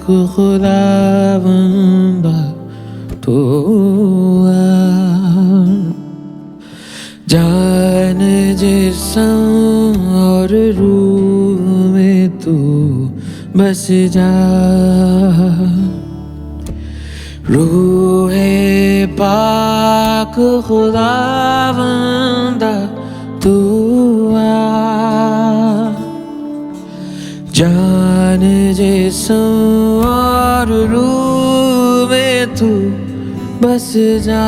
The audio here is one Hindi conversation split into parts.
खुदावंदा तो जान जिस्म और रूह में तू बस जा। रूहे पाक खुदावंदा तू जान जिस्म और रूह में तू बस जा।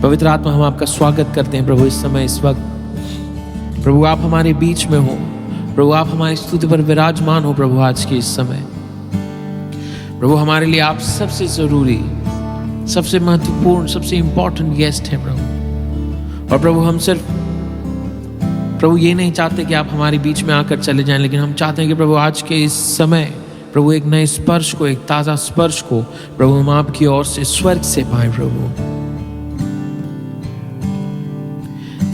पवित्र आत्मा, हम आपका स्वागत करते हैं प्रभु इस समय इस वक्त। प्रभु आप हमारे बीच में हो, प्रभु आप हमारी स्तुति पर विराजमान हो। प्रभु आज के इस समय प्रभु हमारे लिए आप सबसे जरूरी, सबसे महत्वपूर्ण, सबसे इंपॉर्टेंट गेस्ट हैं प्रभु। और प्रभु हम सिर्फ प्रभु ये नहीं चाहते कि आप हमारे बीच में आकर चले जाएं, लेकिन हम चाहते हैं कि प्रभु आज के इस समय प्रभु एक नए स्पर्श को, एक ताजा स्पर्श को प्रभु हम आपकी ओर से, स्वर्ग से पाएं प्रभु।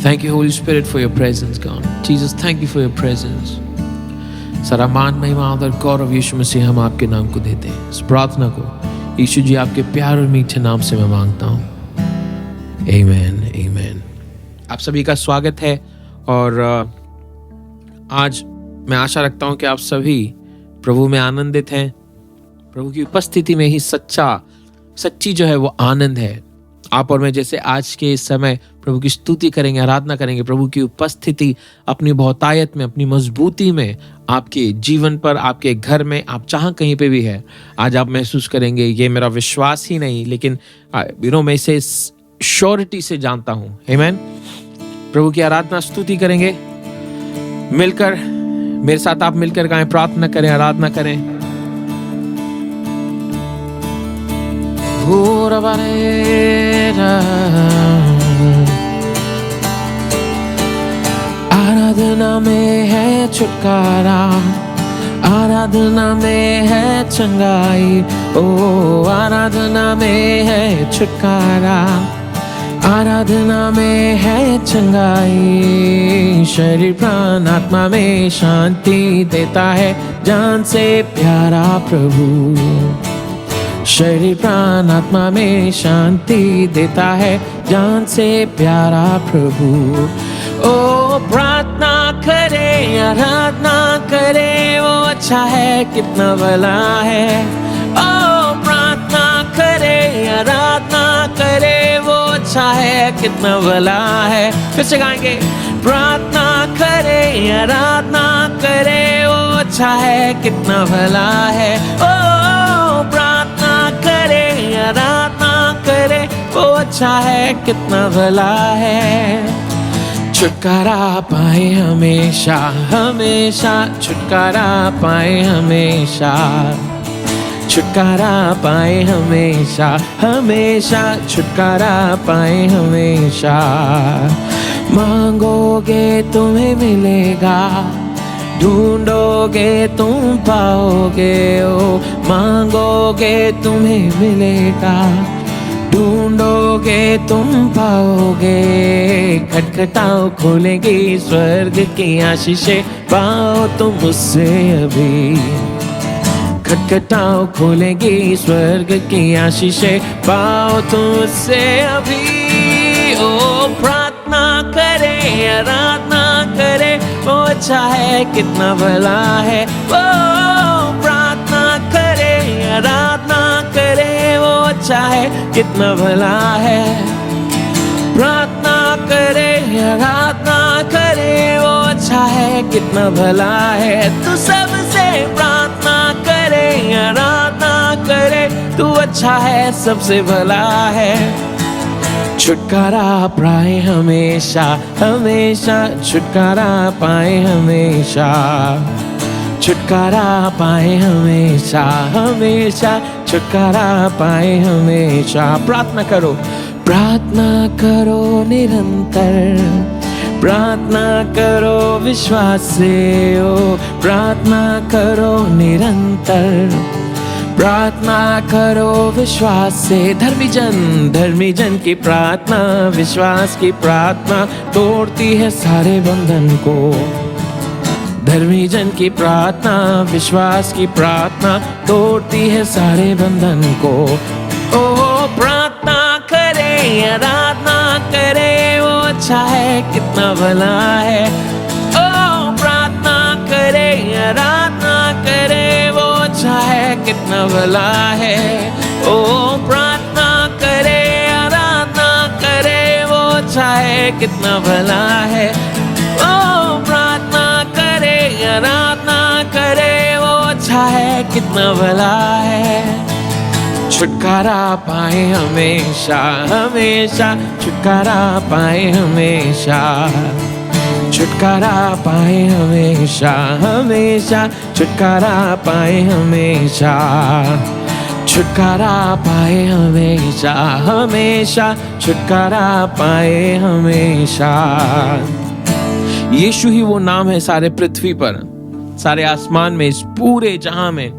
Thank you, Holy Spirit, for your presence, God. Jesus, thank you for your presence. सारा मान, महिमा, आदर, गौरव यीशु मसीह हम आपके नाम को देते हैं। इस प्रार्थना को यीशु जी आपके प्यार और मीठे नाम से मैं मांगता हूँ। आमीन, आमीन। आप सभी का स्वागत है और आज मैं आशा रखता हूँ कि आप सभी प्रभु में आनंदित हैं। प्रभु की उपस्थिति में ही सच्ची जो है वो आनंद है। आप और मैं जैसे आज के इस समय प्रभु की स्तुति करेंगे, आराधना करेंगे, प्रभु की उपस्थिति अपनी बहुतायत में, अपनी मजबूती में आपके जीवन पर, आपके घर में, आप जहाँ कहीं पे भी है, आज आप महसूस करेंगे। ये मेरा विश्वास ही नहीं, लेकिन मैं इसे श्योरिटी से जानता हूँ। आमीन। प्रभु की आराधना स्तुति करेंगे मिलकर। मेरे साथ आप मिलकर गाएं, प्रार्थना करें, आराधना करें। आराधना में है छुटकारा, आराधना में है चंगाई। ओ आराधना में है छुटकारा, आराधना में है चंगाई। शरीर प्राण आत्मा में शांति देता है जान से प्यारा प्रभु। शरीर प्राण आत्मा में शांति देता है जान से प्यारा प्रभु। ओ प्रार्थना करे, आराधना करे, वो अच्छा है, कितना भला है। ओ प्रार्थना करे, आराधना करे, वो अच्छा है, कितना भला है। फिर से गाएंगे। प्रार्थना करे, आराधना करे, वो अच्छा है, कितना भला है। ओ प्रार्थना करे, आराधना करे, वो अच्छा है, कितना भला है। छुटकारा पाए हमेशा, हमेशा छुटकारा पाए हमेशा। छुटकारा पाए हमेशा, हमेशा छुटकारा पाए हमेशा। मांगोगे तुम्हें मिलेगा, ढूंढोगे तुम पाओगे। ओ मांगोगे तुम्हें मिलेगा, ढूंढोगे तुम पाओगे। खटखटाओ खोलेंगी स्वर्ग की आशीषें, पाओ तुम उससे अभी। खटखटाओ खोलेंगी स्वर्ग की आशीषें, पाओ तुम उससे अभी। ओ प्रार्थना करे, आराधना करे, वो अच्छा है, कितना भला है। ओ प्रार्थना करे, आराधना करे, वो अच्छा है, कितना भला है। प्रार्थना करे, आराधना करे, वो अच्छा है कितना भला है। तू सबसे प्रार्थना करे, आराधना करे, तू अच्छा है सबसे भला है। छुटकारा पाए हमेशा हमेशा, छुटकारा पाए हमेशा, छुटकारा पाए हमेशा हमेशा, छुटकारा पाए हमेशा। प्रार्थना करो, प्रार्थना करो निरंतर, प्रार्थना करो विश्वास से, ओ प्रार्थना करो निरंतर, प्रार्थना करो विश्वास से। धर्मी जन की प्रार्थना, विश्वास की प्रार्थना तोड़ती है सारे बंधन को। धर्मी जन की प्रार्थना, विश्वास की प्रार्थना तोड़ती है सारे बंधन को। ओ प्रार्थना करे, आराधना करे, वो अच्छा है कितना भला है। ओ प्रार्थना करे, आराधना करे, वो अच्छा है कितना भला है। ओ प्रार्थना करे, आराधना करे, वो अच्छा है कितना भला है। ओ प्रार्थना करे, आराधना करे, वो अच्छा है कितना भला है। छुटकारा पाए हमेशा हमेशा, छुटकारा पाए हमेशा, छुटकारा पाए हमेशा हमेशा, छुटकारा पाए हमेशा, छुटकारा पाए हमेशा हमेशा, छुटकारा पाए हमेशा। यीशु ही वो नाम है सारे पृथ्वी पर, सारे आसमान में, इस पूरे जहां में,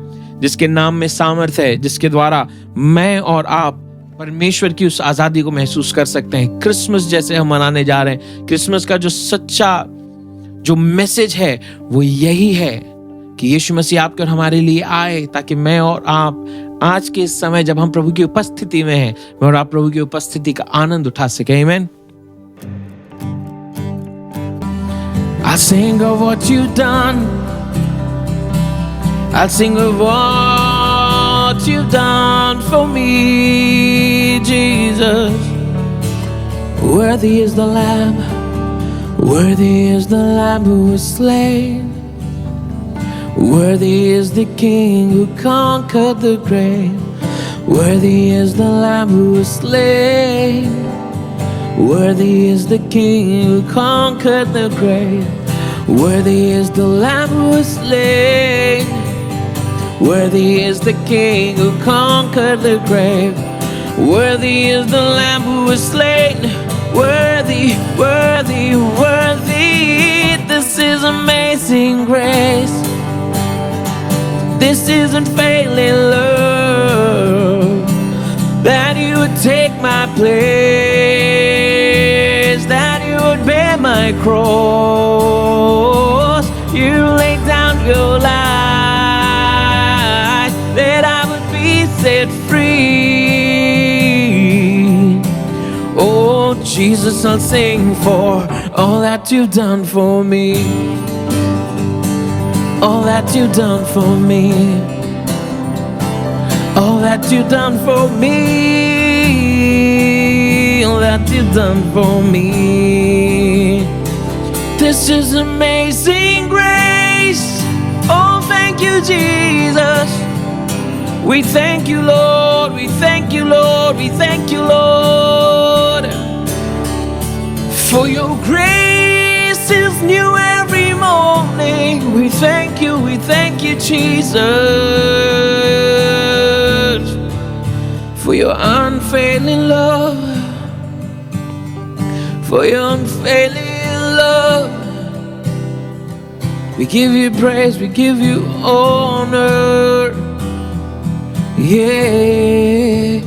जिसके नाम में सामर्थ्य है, जिसके द्वारा मैं और आप परमेश्वर की उस आजादी को महसूस कर सकते हैं। क्रिसमस जैसे हम मनाने जा रहे हैं, क्रिसमस का जो सच्चा जो मैसेज है वो यही है कि यीशु मसीह आपके और हमारे लिए आए, ताकि मैं और आप आज के इस समय जब हम प्रभु की उपस्थिति में हैं, मैं और आप प्रभु की उपस्थिति का आनंद उठा सके। आमीन। I sing of what you've done, I'll sing of what you've done for me, Jesus. Worthy is the Lamb, worthy is the Lamb who was slain. Worthy is the King who conquered the grave. Worthy is the Lamb who was slain. Worthy is the King who conquered the grave. Worthy is the Lamb who was slain. Worthy is the King who conquered the grave. Worthy is the Lamb who was slain. Worthy, worthy, worthy. This is amazing grace. This is unfailing love. That you would take my place, that you would bear my cross. You laid down your life, that I would be set free. Oh Jesus, I'll sing for all that you've done for me, all that you've done for me, all that you've done for me, all that you've done for me. This is amazing grace. Oh, thank you, Jesus. We thank you, Lord. We thank you, Lord. We thank you, Lord. For your grace is new every morning. We thank you, Jesus. For your unfailing love, for your unfailing love. We give you praise, we give you honor. Yeshua.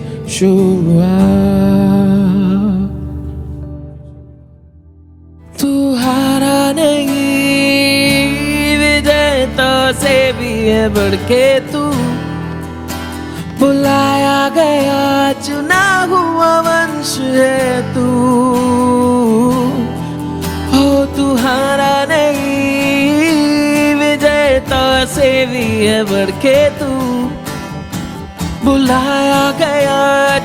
तू हारा नहीं, विजेता से भी है बढ़ के तू, बुलाया गया चुना हुआ वंश है तू। हो तू हारा नहीं, विजेता से भी है बढ़ के तू, बुलाया गया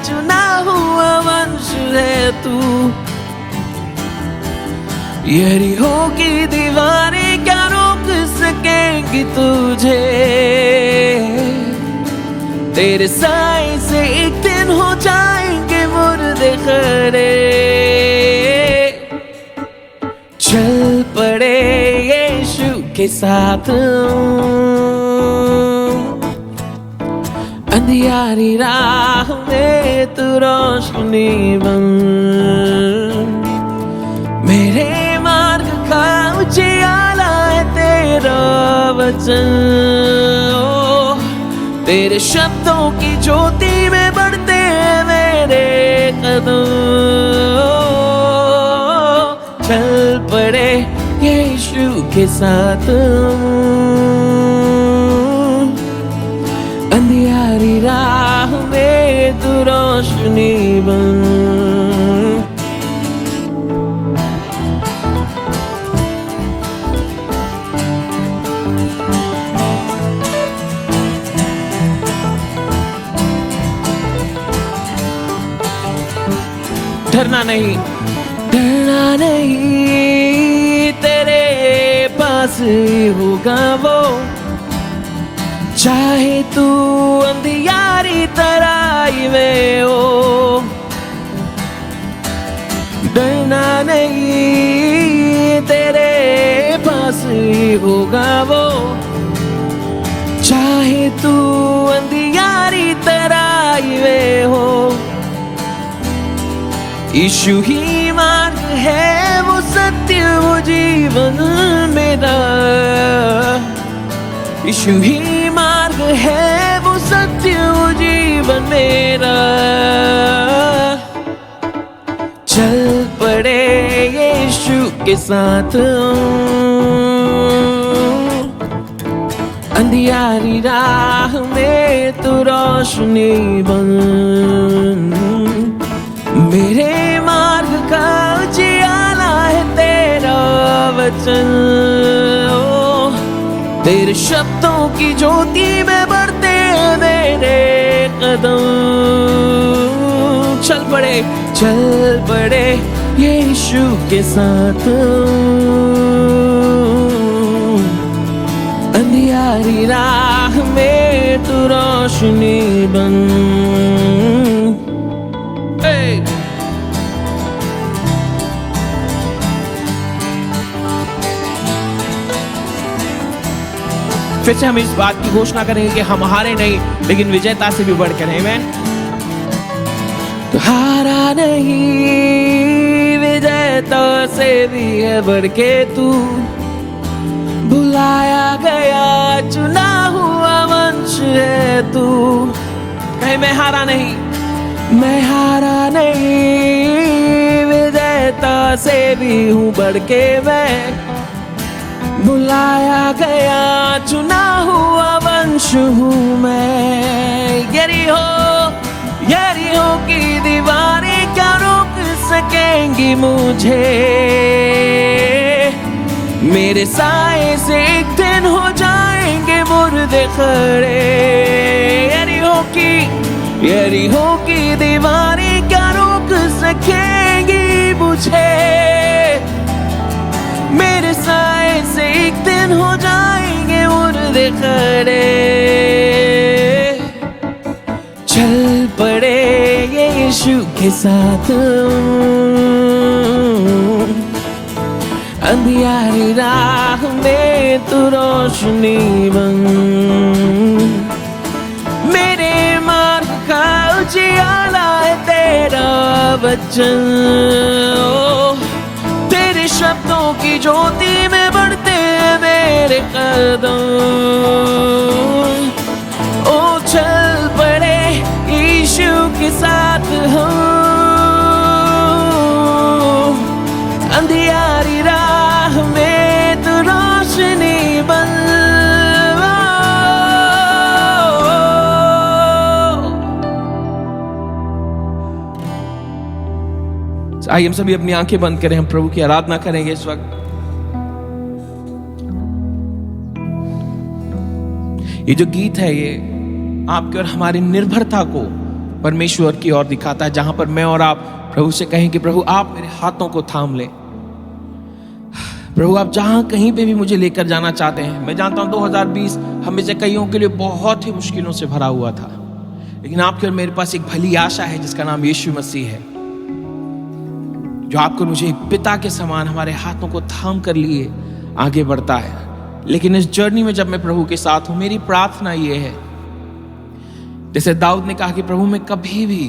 चुना हुआ वंश है तू। यरीहो की दीवारें क्या रोक सकेंगी तुझे, तेरे साए से एक दिन हो जाएंगे मुर्दे खड़े। चल पड़े यीशु के साथ, अंधियारी राह में तू रोशनी बन, मेरे मार्ग का उजियाला है तेरा वचन। तेरे शब्दों की ज्योति में बढ़ते हैं मेरे कदम। चल पड़े यीशु के साथ, अंधियारी राह में तू रोशनी बन। डरना नहीं, डरना नहीं, तेरे पास ही होगा वो, चाहे तू अंधियारी तराई में हो। डरना नहीं, तेरे पास ही होगा वो, चाहे तू अंधियारी तराई में हो। यीशु ही मार्ग है, वो सत्य, वो जीवन मेरा। यीशु ही मार्ग है, वो सत्य, वो जीवन मेरा। चल पड़े यीशु के साथ, अंधियारी राह में तू रोशनी बन, मेरे मार्ग का उजियाला है तेरा वचन। तेरे शब्दों की ज्योति में बढ़ते हैं मेरे कदम। चल पड़े यीशु के साथ, अंधियारी राह में तू रोशनी बन। फिर से हम इस बात की घोषणा करेंगे कि हम हारे नहीं, लेकिन विजेता से भी बढ़कर हैं। आमीन। तो हारा नहीं, विजेता से भी है बढ़ के तू। बुलाया गया, चुना हुआ वंश है तू। कहे मैं हारा नहीं, मैं हारा नहीं, विजेता से भी हूँ बढ़ के मैं। बुलाया गया, चुना हुआ वंश हूँ मैं। यरीहो की दीवारें क्या रोक सकेंगी मुझे, मेरे साए से एक दिन हो जाएंगे मुर्दे खड़े। यरीहो की दीवारें क्या रोक सकेंगी मुझे, मेरे साए से एक दिन हो जाएंगे मुर्दे खड़े। चल पड़े यीशु के साथ, अंधियारी राह में तू रोशनी बन, मेरे मार्ग का उजियाला है तेरा वचन। तेरे शब्दों की ज्योति में बढ़ते हैं मेरे कदम। ओ चल पड़े यीशु के साथ हम, अंधियारी राह में तू रोशनी बन। आइए हम सभी अपनी आंखें बंद करें, हम प्रभु की आराधना करेंगे इस वक्त। ये जो गीत है ये आपके और हमारी निर्भरता को परमेश्वर की ओर दिखाता है, जहां पर मैं और आप प्रभु से कहें कि प्रभु आप मेरे हाथों को थाम ले, प्रभु आप जहां कहीं पे भी मुझे लेकर जाना चाहते हैं। मैं जानता हूं 2020 हम में से कईयों के लिए बहुत ही मुश्किलों से भरा हुआ था, लेकिन आपके और मेरे पास एक भली आशा है जिसका नाम यीशु मसीह है, जो आपको मुझे एक पिता के समान हमारे हाथों को थाम कर लिए आगे बढ़ता है। लेकिन इस जर्नी में जब मैं प्रभु के साथ हूं, मेरी प्रार्थना ये है, जैसे दाऊद ने कहा कि प्रभु मैं कभी भी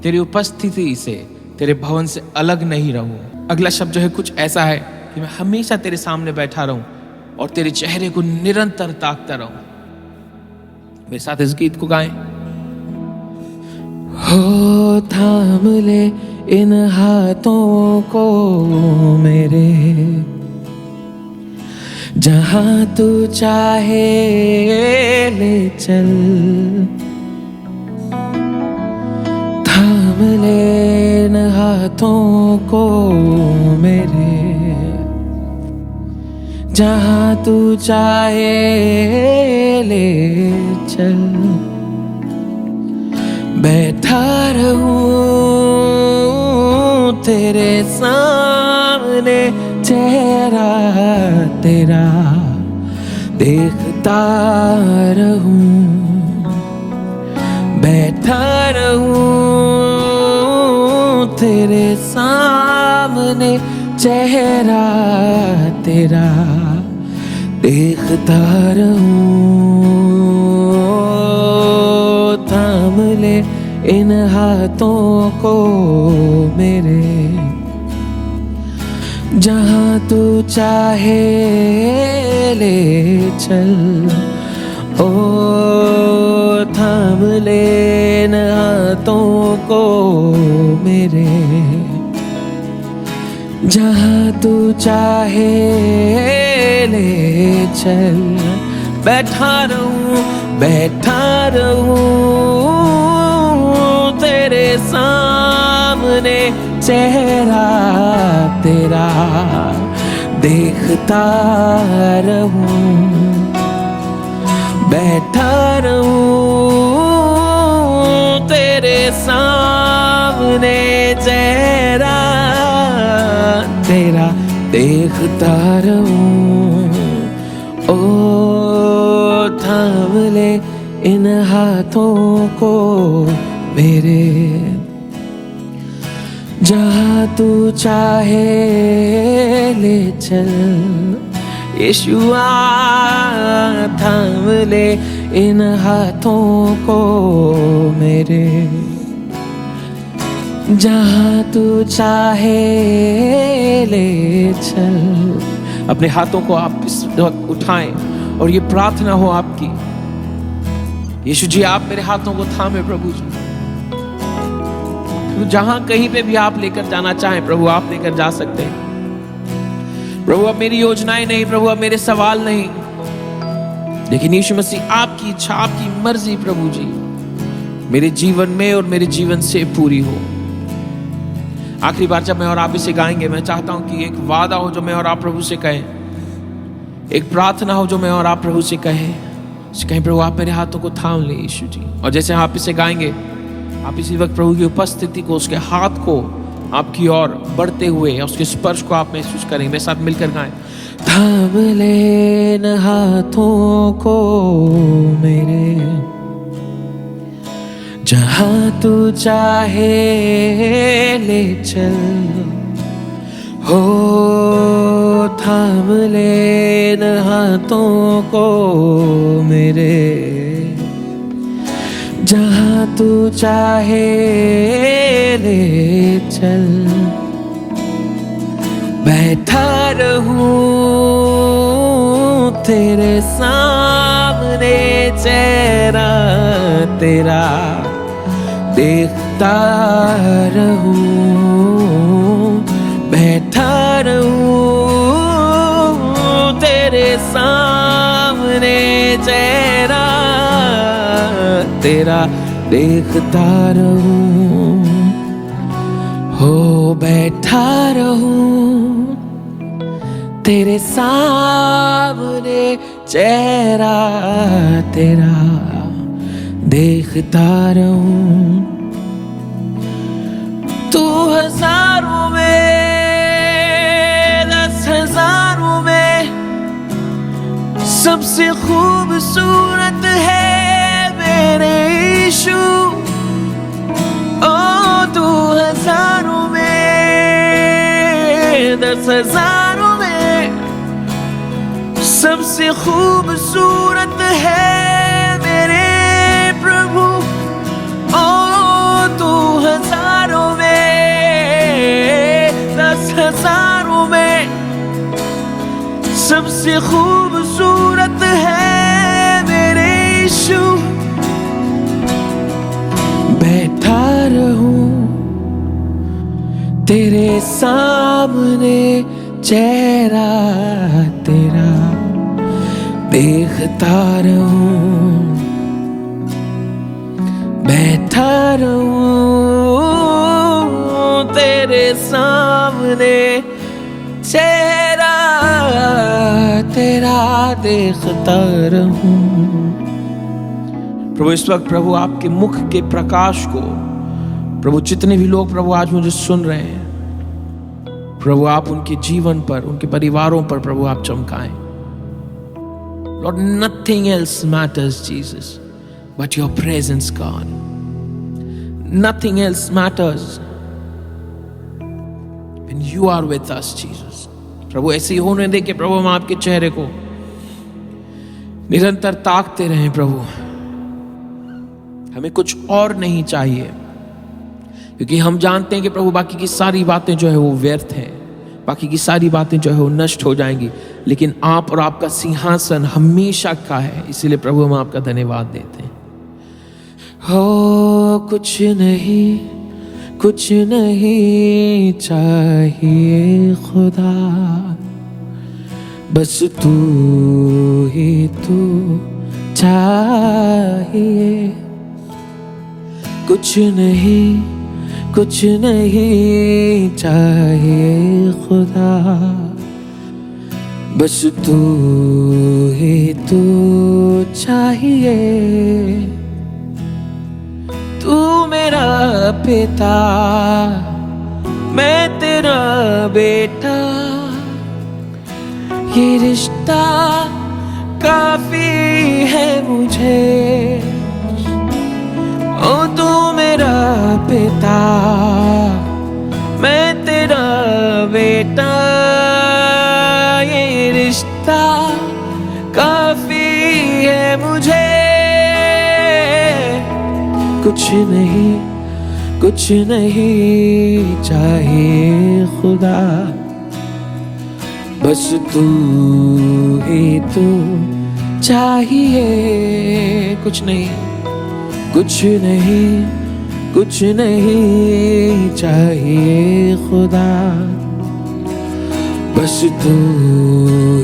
तेरी उपस्थिति से, तेरे भवन से अलग नहीं रहूं। अगला शब्द जो है कुछ ऐसा है कि मैं हमेशा तेरे सामने बैठा रहूं और तेरे चेहरे को निरंतर ताकता रहूं। मेरे साथ इस गीत को गाएं। हो थाम ले इन हाथों को मेरे, जहां तू चाहे ले चल। थाम ले इन हाथों को मेरे, जहां तू चाहे ले चल। बैठा रहूं तेरे सामने, चेहरा तेरा देखता रहूं। बैठा रहूं तेरे सामने, चेहरा तेरा देखता रहूं। थाम ले इन हाथों को मेरे, जहां तू चाहे ले चल। ओ थाम ले इन हाथों को मेरे, जहां तू चाहे ले चल। बैठा रहूं तेरे सामने, चेहरा तेरा देखता रहूं। बैठा रहूं तेरे सामने, चेहरा तेरा देखता रहूं। ओ थाम ले इन हाथों को मेरे, जहां तू चाहे ले चल। यीशुआ थाम ले इन हाथों को मेरे, जहां तू चाहे ले चल। अपने हाथों को आप इस वक्त उठाएं और ये प्रार्थना हो आपकी, यीशु जी आप मेरे हाथों को थामे प्रभु जी। तो जहां कहीं पे भी आप लेकर जाना चाहें प्रभु, आप लेकर जा सकते हैं प्रभु। अब मेरी योजनाएं नहीं प्रभु, अब मेरे सवाल नहीं, लेकिन यीशु मसीह आपकी इच्छा, आपकी मर्जी प्रभु जी मेरे जीवन में और मेरे जीवन से पूरी हो। आखिरी बार जब मैं और आप इसे गाएंगे, मैं चाहता हूं कि एक वादा हो जो मैं और आप प्रभु से कहें, एक प्रार्थना हो जो मैं और आप प्रभु से कहें प्रभु आप मेरे हाथों को थाम ले यीशु जी। और जैसे आप इसे गाएंगे, आप इसी वक्त प्रभु की उपस्थिति को, उसके हाथ को आपकी ओर बढ़ते हुए, उसके स्पर्श को आप महसूस करेंगे। मेरे साथ मिलकर गाएं। थाम ले इन हाथों को मेरे, जहां तू चाहे ले चल। हो थाम ले इन हाथों को मेरे, जहां तू चाहे ले चल। बैठा रहूं तेरे सामने, चेहरा तेरा देखता रहूं। बैठा रहूं तेरे सामने, चेहरा तेरा देखता रहूं। हो बैठा रहूं तेरे सामने, चेहरा तेरा देखता रहूं। तू हजारों में 10,000 सबसे खूबसूरत है मेरे यीशु। ओ तू हजारों में, 10,000 में सबसे खूबसूरत है मेरे प्रभु। ओ तू हजारों में, 10,000 में सबसे खूबसूरत है मेरे यीशु। बैठा रहूं तेरे सामने, चेहरा तेरा देखता रहूं। बैठा रहूं तेरे सामने, चेहरा तेरा देखता रहूं। प्रभु इस वक्त प्रभु आपके मुख के प्रकाश को, प्रभु जितने भी लोग प्रभु आज मुझे सुन रहे हैं, प्रभु आप उनके जीवन पर, उनके परिवारों पर प्रभु आप चमकाएं। Lord, nothing else matters, Jesus, but your presence, God. Nothing else matters when you are with us, Jesus. प्रभु ऐसे ही होने दे कि प्रभु हम आपके चेहरे को निरंतर ताकते रहें। प्रभु हमें कुछ और नहीं चाहिए, क्योंकि हम जानते हैं कि प्रभु बाकी की सारी बातें जो है वो व्यर्थ हैं, बाकी की सारी बातें जो है वो नष्ट हो जाएंगी, लेकिन आप और आपका सिंहासन हमेशा का है। इसीलिए प्रभु हम आपका धन्यवाद देते हैं। हो कुछ नहीं चाहिए खुदा, बस तू ही तू चाहिए। कुछ नहीं चाहिए खुदा, बस तू ही तू चाहिए। तू मेरा पिता, मैं तेरा बेटा, ये रिश्ता काफी है मुझे। ओ तू मेरा पिता, मैं तेरा बेटा, ये रिश्ता काफी है मुझे। कुछ नहीं चाहिए खुदा, बस तू ही तू चाहिए। कुछ नहीं चाहिए खुदा, बस तू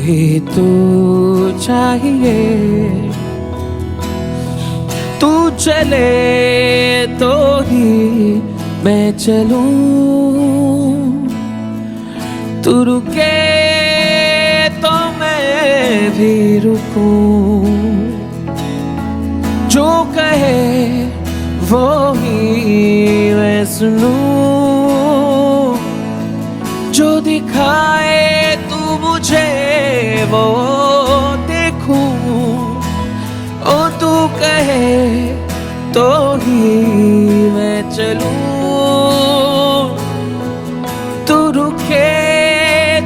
ही तू चाहिए। तू चले तो ही मैं चलूं, तू रुके तो मैं भी रुकूं। जो कहे वो ही मैं सुनूं, जो दिखाए तू मुझे वो देखूं। ओ तू कहे तो ही मैं चलूं, तू रुके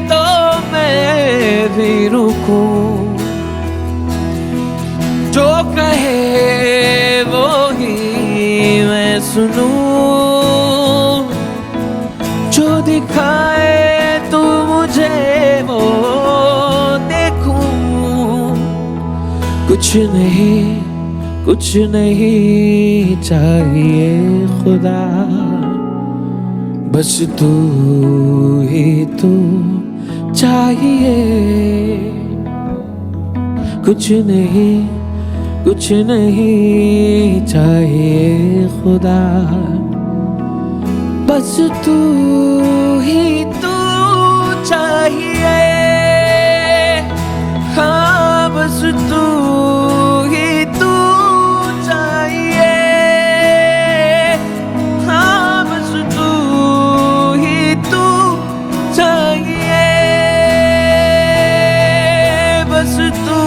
तो मैं भी रुकूं। जो कहे वो ही मैं सुनूं, जो दिखाए तू मुझे वो देखूं। कुछ नहीं चाहिए खुदा, बस तू ही तू चाहिए। कुछ नहीं चाहिए खुदा, बस तू ही तू चाहिए। हाँ, बस तू ही तू चाहिए। हाँ, बस तू ही तू चाहिए। बस तू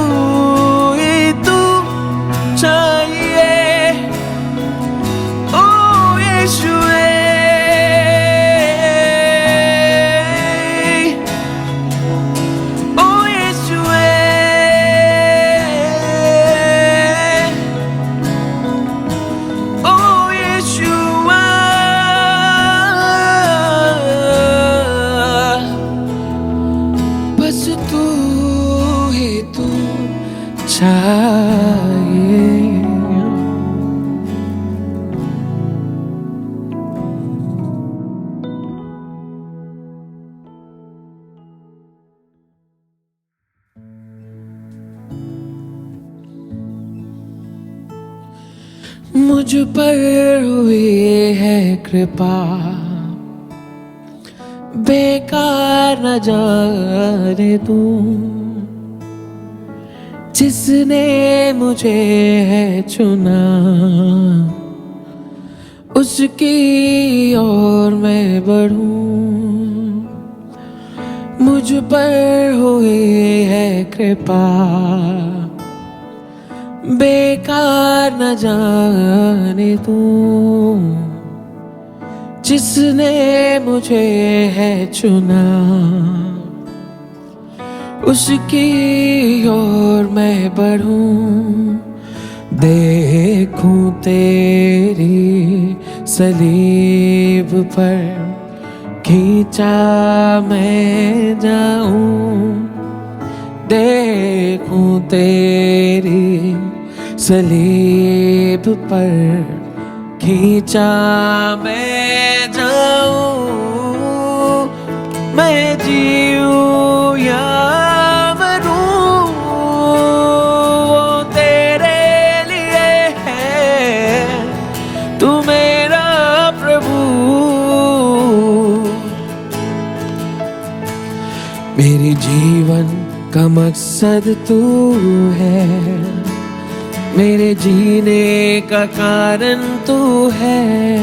बस तू ही तू चाहिए। मुझ पर हुई है कृपा, बेकार न जाने दूं। जिसने मुझे है चुना, उसकी ओर मैं बढ़ूं। मुझ पर हुई है कृपा, बेकार न जाने दूं। जिसने मुझे है चुना, उसकी ओर मैं बढ़ूं। देखूं तेरी सलीब पर खींचा मैं जाऊं। देखूं तेरी सलीब पर खींचा मैं जाऊं। मैं जीऊं या मरूं, वो तेरे लिए है। तू मेरा प्रभु, मेरे जीवन का मकसद तू है। मेरे जीने का कारण तू है।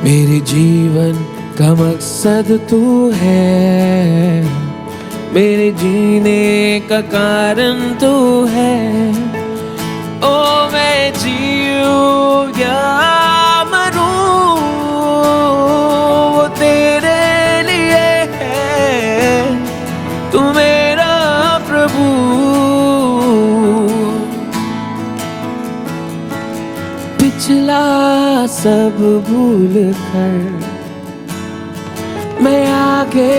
मेरे जीवन का मकसद तू है। मेरे जीने का कारण तू है। ओ मैं जीऊं या मरूं, वो तेरे लिए है। तू मेरा प्रभु, पिछला सब भूल कर मैं आगे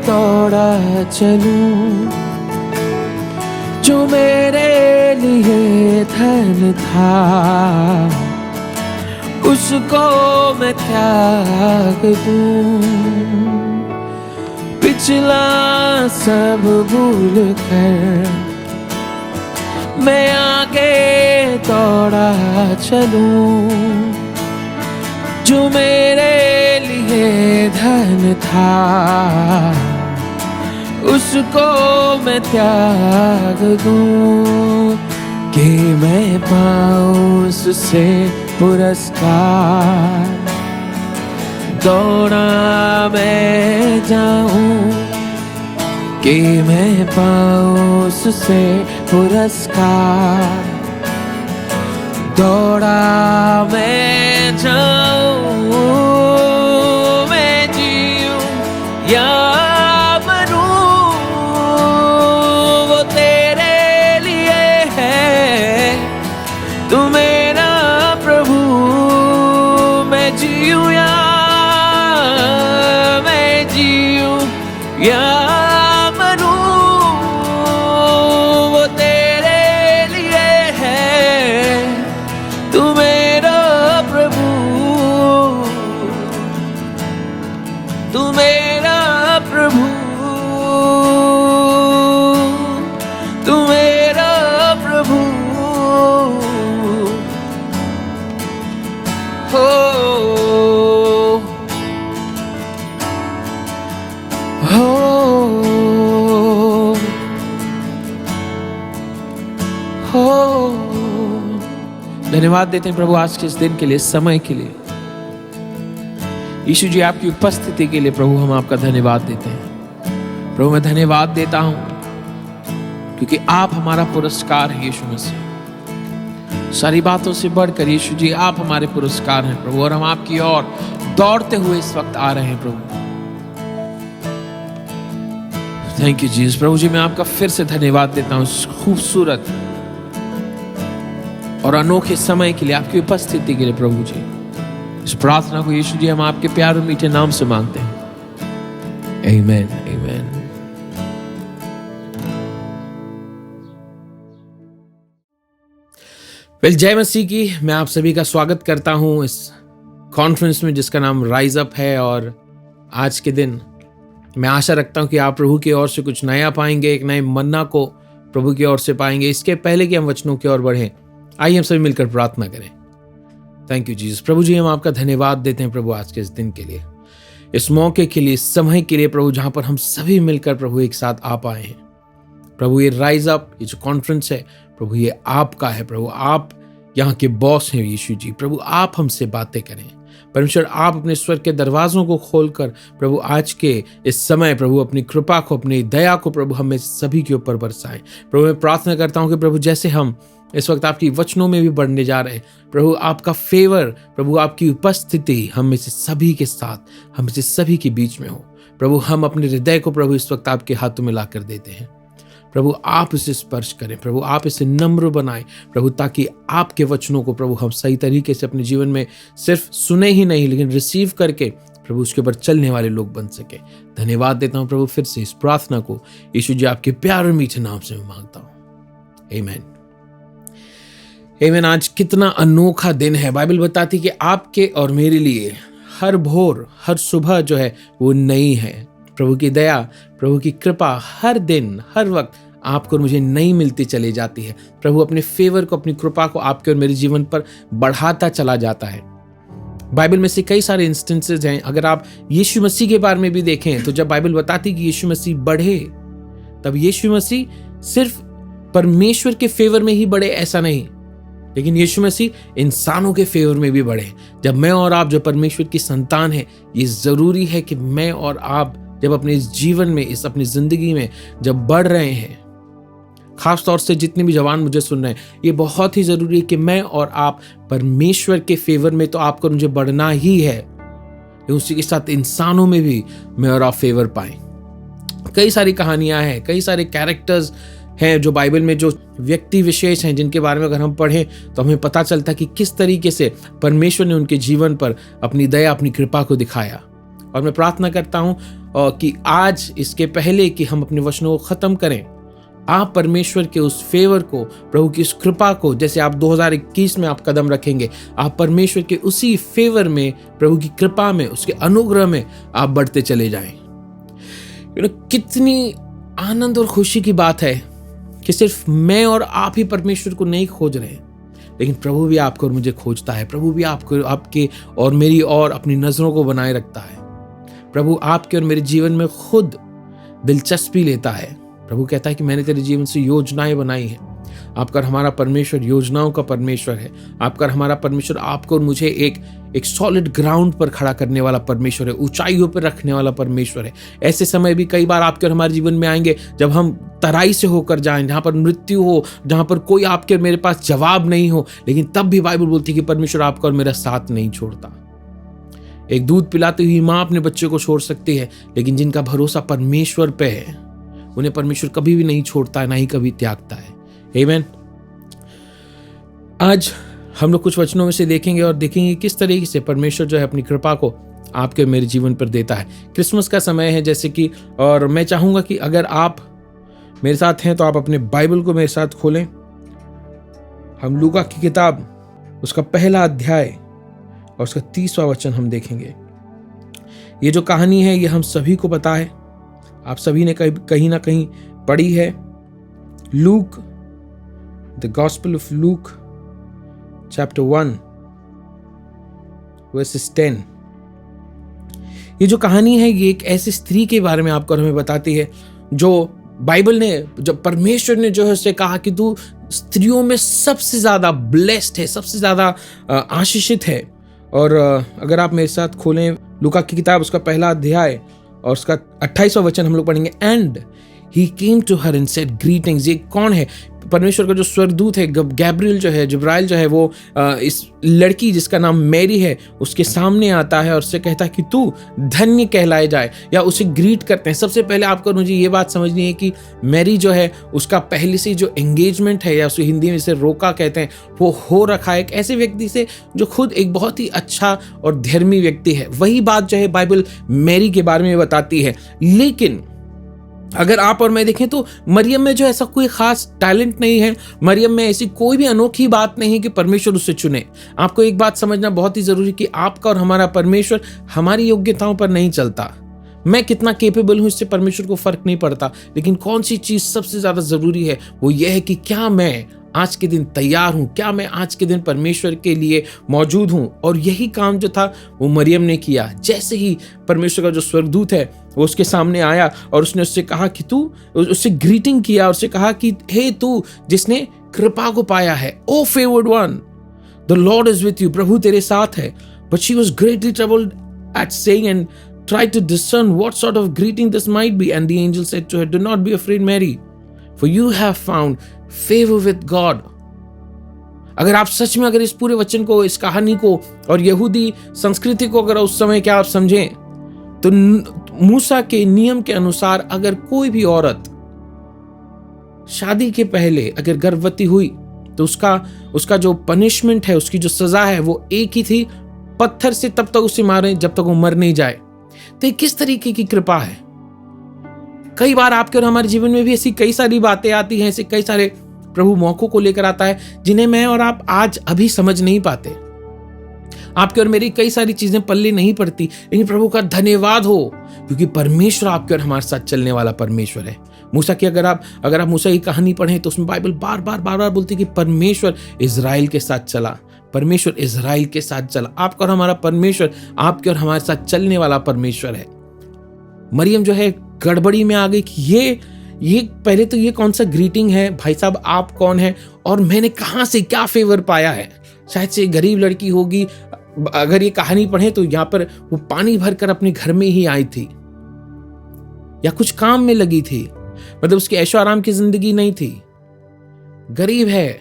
दौड़ा चलूं। जो मेरे लिए धन था, उसको मैं त्याग दूं। पिछला सब भूल कर मैं आगे दौड़ा चलूं। जो मेरे लिए धन था, उसको मैं त्याग दूं। कि मैं पाऊं उससे पुरस्कार, दौड़ा मैं जाऊं। कि मैं पाऊं उससे पुरस्कार, दौड़ा मैं जाऊं। मैं जीऊं या मरूं, वो तेरे लिए है। तू मेरा प्रभु, मैं जीऊं या धन्यवाद देते हैं प्रभु आज के इस दिन के लिए, इस समय के लिए। यीशु जी आपकी उपस्थिति के लिए प्रभु हम आपका धन्यवाद देते हैं। प्रभु मैं धन्यवाद देता हूं क्योंकि आप हमारा पुरस्कार है यीशु मसीह। सारी बातों से बढ़कर यीशु जी आप हमारे पुरस्कार हैं प्रभु, और हम आपकी ओर दौड़ते हुए इस वक्त आ रहे हैं प्रभु। Thank you Jesus. प्रभु जी मैं आपका फिर से धन्यवाद देता हूं इस खूबसूरत और अनोखे समय के लिए, आपकी उपस्थिति के लिए प्रभु जी। इस प्रार्थना को यीशु जी हम आपके प्यार और मीठे नाम से मांगते हैं। आमीन, आमीन। जय मसीह की। मैं आप सभी का स्वागत करता हूं इस कॉन्फ्रेंस में जिसका नाम राइज अप है। और आज के दिन मैं आशा रखता हूं कि आप प्रभु की ओर से कुछ नया पाएंगे, एक नए मन्ना को प्रभु की ओर से पाएंगे। इसके पहले कि हम वचनों की ओर बढ़ें, आइए हम सभी मिलकर प्रार्थना करें। Thank you Jesus. प्रभु जी, हम आपका धन्यवाद देते हैं प्रभु आज के इस दिन के लिए, इस मौके के लिए, इस समय के लिए प्रभु, जहां पर हम सभी मिलकर प्रभु एक साथ आ पाए हैं। प्रभु ये राइज अप, ये जो कॉन्फ्रेंस है प्रभु, ये आपका है प्रभु। आप यहाँ के बॉस हैं यीशु जी। प्रभु आप हमसे बातें करें परमेश्वर। आप अपने स्वर्ग के दरवाजों को खोलकर प्रभु आज के इस समय प्रभु अपनी कृपा को, अपनी दया को प्रभु हमें सभी के ऊपर बरसाएं। प्रभु मैं प्रार्थना करता हूँ कि प्रभु जैसे हम इस वक्त आपकी वचनों में भी बढ़ने जा रहे हैं प्रभु, आपका फेवर प्रभु, आपकी उपस्थिति हम में से सभी के साथ, हम में से सभी के बीच में हो प्रभु। हम अपने हृदय को प्रभु इस वक्त आपके हाथों में ला कर देते हैं प्रभु। आप इसे स्पर्श करें प्रभु, आप इसे नम्र बनाएं प्रभु, ताकि आपके वचनों को प्रभु हम सही तरीके से अपने जीवन में सिर्फ सुने ही नहीं लेकिन रिसीव करके प्रभु उसके ऊपर चलने वाले लोग बन सके। धन्यवाद देता हूं प्रभु फिर से इस प्रार्थना को यीशु जी आपके प्यारे और मीठे नाम से मैं मांगता हूं, आमीन। आमीन। आज कितना अनोखा दिन है। बाइबल बताती कि आपके और मेरे लिए हर भोर, हर सुबह जो है वो नई है। प्रभु की दया, प्रभु की कृपा हर दिन, हर वक्त आपको और मुझे नई मिलती चली जाती है। प्रभु अपने फेवर को, अपनी कृपा को आपके और मेरे जीवन पर बढ़ाता चला जाता है। बाइबल में से कई सारे इंस्टेंसेस हैं। अगर आप यीशु मसीह के बारे में भी देखें तो जब बाइबल बताती कि यीशु मसीह बढ़े, तब यीशु मसीह सिर्फ परमेश्वर के फेवर में ही बढ़े ऐसा नहीं, लेकिन यीशु मसीह इंसानों के फेवर में भी बढ़े। जब मैं और आप जो परमेश्वर की संतान है, ये जरूरी है कि मैं और आप जब अपने इस जीवन में, इस अपनी जिंदगी में जब बढ़ रहे हैं, खास तौर से जितने भी जवान मुझे सुन रहे हैं, ये बहुत ही जरूरी है कि मैं और आप परमेश्वर के फेवर में तो आपको मुझे बढ़ना ही है, उसी के साथ इंसानों में भी मैं और आप फेवर पाएं। कई सारी कहानियां हैं, कई सारे कैरेक्टर्स हैं जो बाइबल में, जो व्यक्ति विशेष हैं जिनके बारे में अगर हम पढ़ें तो हमें पता चलता है कि किस तरीके से परमेश्वर ने उनके जीवन पर अपनी दया, अपनी कृपा को दिखाया। और मैं प्रार्थना करता हूं कि आज इसके पहले कि हम अपने वचनों को खत्म करें, आप परमेश्वर के उस फेवर को, प्रभु की उस कृपा को, जैसे आप 2021 में आप कदम रखेंगे, आप परमेश्वर के उसी फेवर में, प्रभु की कृपा में, उसके अनुग्रह में आप बढ़ते चले जाएं। कितनी आनंद और खुशी की बात है कि सिर्फ मैं और आप ही परमेश्वर को नहीं खोज रहे हैं, लेकिन प्रभु भी आपको और मुझे खोजता है। प्रभु भी आपको, आपके और मेरी और अपनी नजरों को बनाए रखता है। प्रभु आपके और मेरे जीवन में खुद दिलचस्पी लेता है। प्रभु कहता है कि मैंने तेरे जीवन से योजनाएं बनाई हैं। आपका हमारा परमेश्वर योजनाओं का परमेश्वर है। आपका हमारा परमेश्वर आपको और मुझे एक सॉलिड ग्राउंड पर खड़ा करने वाला परमेश्वर है, ऊंचाइयों पर रखने वाला परमेश्वर है। ऐसे समय भी कई बार आपके और हमारे जीवन में आएंगे जब हम तराई से होकर जाएं, जहां पर मृत्यु हो, जहां पर कोई आपके और मेरे पास जवाब नहीं हो, लेकिन तब भी बाइबल बोलती है कि परमेश्वर आपका और मेरा साथ नहीं छोड़ता। एक दूध पिलाती हुई माँ अपने बच्चे को छोड़ सकती है, लेकिन जिनका भरोसा परमेश्वर पे है, उन्हें परमेश्वर कभी भी नहीं छोड़ता है, ना ही कभी त्यागता है। आमीन। आज हम लोग कुछ वचनों में से देखेंगे और देखेंगे किस तरीके से परमेश्वर जो है अपनी कृपा को आपके मेरे जीवन पर देता है। क्रिसमस का समय है जैसे कि, और मैं चाहूंगा कि अगर आप मेरे साथ हैं तो आप अपने बाइबल को मेरे साथ खोलें। हम लूका की किताब, उसका पहला अध्याय और उसका 30वां वचन हम देखेंगे। ये जो कहानी है ये हम सभी को पता है, आप सभी ने कहीं ना कहीं पढ़ी है। Look, the gospel of Luke chapter 1 versus 10। ये जो कहानी है ये एक ऐसी स्त्री के बारे में आपको हमें बताती है जो बाइबल ने, जब परमेश्वर ने जो है उससे कहा कि तू स्त्रियों में सबसे ज्यादा ब्लेस्ड है, सबसे ज्यादा आशीषित है। और अगर आप मेरे साथ खोलें लूका की किताब, उसका पहला अध्याय और उसका 28वां वचन हम लोग पढ़ेंगे। And he came to her and said greetings. ये कौन है? परमेश्वर का जो स्वर्गदूत है गैब्रियल जो है, जिब्राइल जो है, वो इस लड़की जिसका नाम मैरी है उसके सामने आता है और उससे कहता है कि तू धन्य कहलाए जाए, या उसे ग्रीट करते हैं। सबसे पहले आपको मुझे ये बात समझनी है कि मैरी जो है उसका पहले से जो एंगेजमेंट है, या उसे हिंदी में इसे रोका कहते हैं, वो हो रखा है एक ऐसे व्यक्ति से जो खुद एक बहुत ही अच्छा और धर्मी व्यक्ति है। वही बात जो है बाइबल मैरी के बारे में बताती है। लेकिन अगर आप और मैं देखें तो मरियम में जो ऐसा कोई खास टैलेंट नहीं है, मरियम में ऐसी कोई भी अनोखी बात नहीं है कि परमेश्वर उससे चुने। आपको एक बात समझना बहुत ही जरूरी कि आपका और हमारा परमेश्वर हमारी योग्यताओं पर नहीं चलता। मैं कितना केपेबल हूं इससे परमेश्वर को फर्क नहीं पड़ता, लेकिन कौन सी चीज सबसे ज्यादा जरूरी है वो यह है कि क्या मैं आज के दिन तैयार हूं, क्या मैं आज के दिन परमेश्वर के लिए मौजूद हूं। और यही काम जो था वो मरियम ने किया। जैसे ही परमेश्वर का जो स्वर्गदूत है वो उसके सामने आया और उसने उससे कहा कि तू, उससे ग्रीटिंग किया और उससे कहा कि हे तू जिसने कृपा को पाया है, O favoured one, the Lord is with you, प्रभु तेरे साथ है। But she was greatly troubled at saying and tried to discern what sort of greeting this might be, and the angel said to her, do not be afraid, Mary, for you have found favor with God. अगर आप सच में अगर इस पूरे वचन को, इस कहानी को और यहूदी संस्कृति को अगर उस समय क्या आप समझें, तो मूसा के नियम के अनुसार अगर कोई भी औरत शादी के पहले अगर गर्भवती हुई तो उसका जो पनिशमेंट है, उसकी जो सजा है वो एक ही थी, पत्थर से तब तक उसे मारें जब तक वो मर नहीं जाए। तो किस तरीके की कृपा है। कई बार आपके और हमारे जीवन में भी ऐसी कई सारी बातें आती हैं, ऐसे कई सारे प्रभु मौकों को लेकर आता है जिन्हें मैं और आप आज अभी समझ नहीं पाते। आपके और मेरी कई सारी चीजें पल्ले नहीं पड़ती, लेकिन प्रभु का धन्यवाद हो क्योंकि परमेश्वर आपके और हमारे साथ चलने वाला परमेश्वर है। मूसा की अगर आप मूसा की कहानी पढ़ें तो उसमें बाइबल बार बार बोलती कि परमेश्वर इजराइल के साथ चला, परमेश्वर इजराइल के साथ चला। आपका और हमारा परमेश्वर आपके और हमारे साथ चलने वाला परमेश्वर है। मरियम जो है गड़बड़ी में आ गई कि ये पहले तो ये कौन सा ग्रीटिंग है, भाई साहब आप कौन है और मैंने कहां से क्या फेवर पाया है। शायद से गरीब लड़की होगी। अगर ये कहानी पढ़े तो यहां पर वो पानी भरकर अपने घर में ही आई थी या कुछ काम में लगी थी, मतलब उसकी ऐशो आराम की जिंदगी नहीं थी। गरीब है,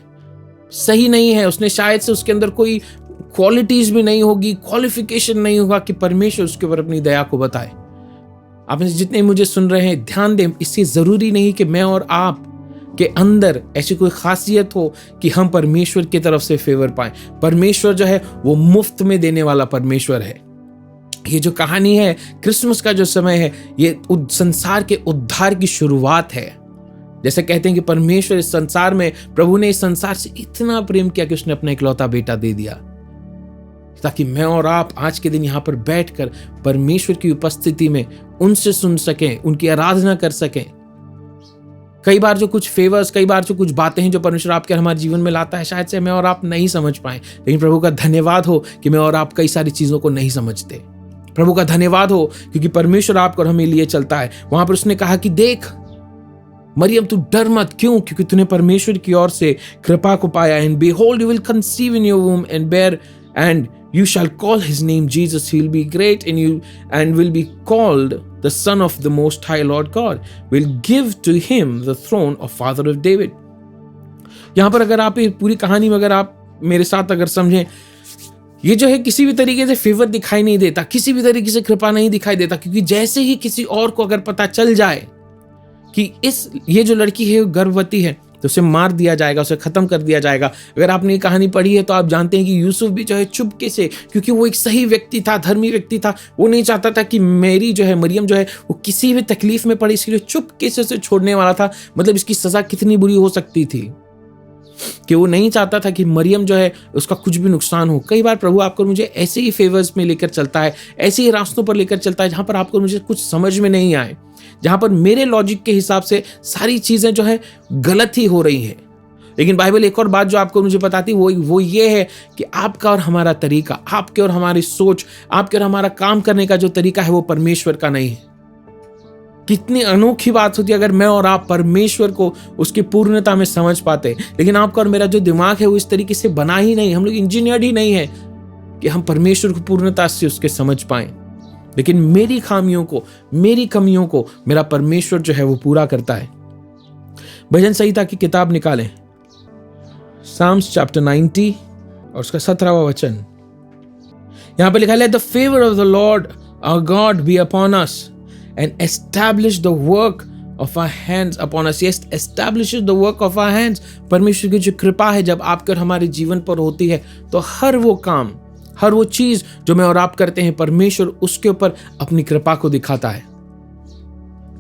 सही नहीं है, उसने शायद से उसके अंदर कोई क्वालिटीज भी नहीं होगी, क्वालिफिकेशन नहीं होगा कि परमेश्वर उसके ऊपर अपनी दया को बताए। आप जितने मुझे सुन रहे हैं ध्यान दें, इससे जरूरी नहीं कि मैं और आप के अंदर ऐसी कोई खासियत हो कि हम परमेश्वर की तरफ से फेवर पाएं। परमेश्वर जो है वो मुफ्त में देने वाला परमेश्वर है। ये जो कहानी है, क्रिसमस का जो समय है, ये संसार के उद्धार की शुरुआत है। जैसे कहते हैं कि परमेश्वर इस संसार में, प्रभु ने इस संसार से इतना प्रेम किया कि उसने अपना इकलौता बेटा दे दिया ताकि मैं और आप आज के दिन यहाँ पर बैठकर परमेश्वर की उपस्थिति में उनसे सुन सकें, उनकी आराधना कर सकें। कई बार जो कुछ फेवर्स, कई बार जो कुछ बातें हैं जो परमेश्वर आपके हमारे जीवन में लाता है, शायद से मैं और आप नहीं समझ पाए, लेकिन प्रभु का धन्यवाद हो कि मैं और आप कई सारी चीजों को नहीं समझते। प्रभु का धन्यवाद हो क्योंकि परमेश्वर आपको और हमें लिए चलता है। वहां पर उसने कहा कि देख मरियम तू डर मत, क्यों? क्योंकि तूने परमेश्वर की ओर से कृपा को पाया। And behold, you will conceive in your womb and bear, and you shall call his name Jesus. He will be great in you and will be called the Son of the Most High Lord God. Will give to him the throne of Father of David. यहां पर अगर आप पूरी कहानी में अगर आप मेरे साथ अगर समझें, ये जो है किसी भी तरीके से फेवर दिखाई नहीं देता, किसी भी तरीके से कृपा नहीं दिखाई देता, क्योंकि जैसे ही किसी और को अगर पता चल जाए कि ये जो लड़की है गर्भवती है तो उसे मार दिया जाएगा, उसे खत्म कर दिया जाएगा। अगर आपने ये कहानी पढ़ी है तो आप जानते हैं कि यूसुफ भी जो है चुपके से, क्योंकि वो एक सही व्यक्ति था, धर्मी व्यक्ति था, वो नहीं चाहता था कि मेरी जो है मरियम जो है वो किसी भी तकलीफ में पड़े, इसलिए चुपके से उसे छोड़ने वाला था। मतलब इसकी सजा कितनी बुरी हो सकती थी कि वो नहीं चाहता था कि मरियम जो है उसका कुछ भी नुकसान हो। कई बार प्रभु आपको मुझे ऐसे ही फेवर्स में लेकर चलता है, ऐसे ही रास्तों पर लेकर चलता है जहां पर आपको मुझे कुछ समझ में नहीं आए, जहां पर मेरे लॉजिक के हिसाब से सारी चीजें जो है गलत ही हो रही हैं। लेकिन बाइबल एक और बात जो आपको मुझे बताती वो ये है कि आपका और हमारा तरीका, आपके और हमारी सोच, आपके और हमारा काम करने का जो तरीका है वो परमेश्वर का नहीं है। कितनी अनोखी बात होती है अगर मैं और आप परमेश्वर को उसकी पूर्णता में समझ पाते। लेकिन आपका और मेरा जो दिमाग है वो इस तरीके से बना ही नहीं, हम लोग इंजीनियर्ड ही नहीं है कि हम परमेश्वर को पूर्णता से उसके समझ पाएं। लेकिन मेरी खामियों को, मेरी कमियों को मेरा परमेश्वर जो है वो पूरा करता है। भजन संहिता की किताब निकालें, साम्स चैप्टर 90 और उसका 17वां वचन। यहां पर लिखा है, the favour of the Lord our God be upon us and establish the work of our hands upon us. Yes, establishes the work of our hands. परमेश्वर की जो कृपा है जब आपके और हमारे जीवन पर होती है तो हर वो काम, हर वो चीज जो मैं और आप करते हैं, परमेश्वर उसके ऊपर अपनी कृपा को दिखाता है।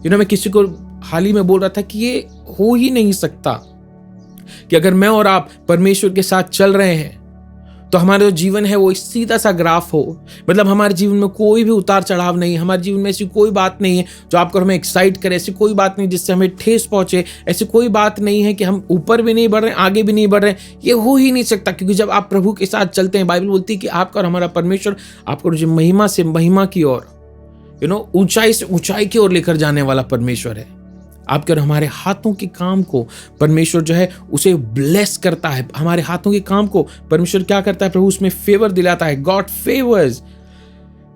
मैं किसी को हाल ही में बोल रहा था कि ये हो ही नहीं सकता कि अगर मैं और आप परमेश्वर के साथ चल रहे हैं तो हमारा जो जीवन है वो सीधा सा ग्राफ हो। मतलब हमारे जीवन में कोई भी उतार चढ़ाव नहीं, हमारे जीवन में ऐसी कोई बात नहीं है जो आपको हमें एक्साइट करे, ऐसी कोई बात नहीं जिससे हमें ठेस पहुंचे, ऐसी कोई बात नहीं है कि हम ऊपर भी नहीं बढ़ रहे, आगे भी नहीं बढ़ रहे। ये हो ही नहीं सकता, क्योंकि जब आप प्रभु के साथ चलते हैं, बाइबल बोलती है कि आपका और हमारा परमेश्वर आपको जो महिमा से महिमा की ओर, ऊंचाई से ऊंचाई की ओर लेकर जाने वाला परमेश्वर है। आपके और हमारे हाथों के काम को परमेश्वर जो है उसे ब्लेस करता है। हमारे हाथों के काम को परमेश्वर क्या करता है? प्रभु उसमें फेवर दिलाता है। God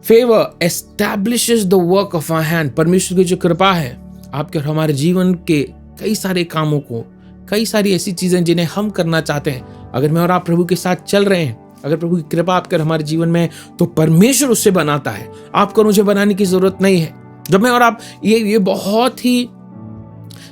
favour establishes the work of our hand. परमेश्वर की जो कृपा है आपके और हमारे जीवन के कई सारे कामों को, कई सारी ऐसी चीजें जिन्हें हम करना चाहते हैं, अगर मैं और आप प्रभु के साथ चल रहे हैं, अगर प्रभु की कृपा आपके और हमारे जीवन में है, तो परमेश्वर उससे बनाता है। आपको और मुझे बनाने की जरूरत नहीं है। जब मैं और आप, ये बहुत ही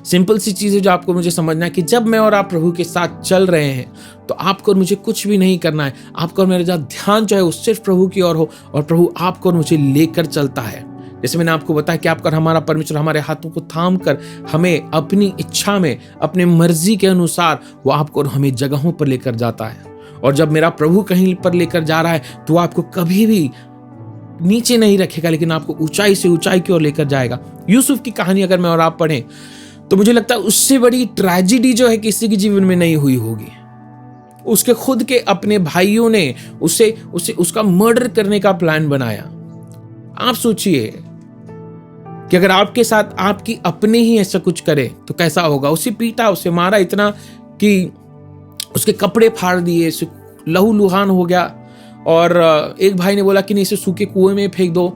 सिंपल सी चीज है जो आपको मुझे समझना है कि जब मैं और आप प्रभु के साथ चल रहे हैं तो आपको और मुझे कुछ भी नहीं करना है। आपका और मेरा ध्यान जो है वो सिर्फ प्रभु की ओर हो, और प्रभु आपको और मुझे लेकर चलता है। जैसे मैंने आपको बताया कि आपका और हमारा परमेश्वर हमारे हाथों को थाम कर हमें अपनी इच्छा में, अपने मर्जी के अनुसार वो आपको और हमें जगहों पर लेकर जाता है। और जब मेरा प्रभु कहीं पर लेकर जा रहा है तो आपको कभी भी नीचे नहीं रखेगा, लेकिन आपको ऊंचाई से ऊंचाई की ओर लेकर जाएगा। यूसुफ की कहानी अगर मैं और आप पढ़ें तो मुझे लगता है उससे बड़ी ट्रेजेडी जो है किसी के जीवन में नहीं हुई होगी। उसके खुद के अपने भाइयों ने उसका मर्डर करने का प्लान बनाया। आप सोचिए कि अगर आपके साथ आपकी अपने ही ऐसा कुछ करे तो कैसा होगा। उसे पीटा, उसे मारा इतना कि उसके कपड़े फाड़ दिए, लहूलुहान हो गया। और एक भाई ने बोला कि नहीं, इसे सूखे कुएं में फेंक दो।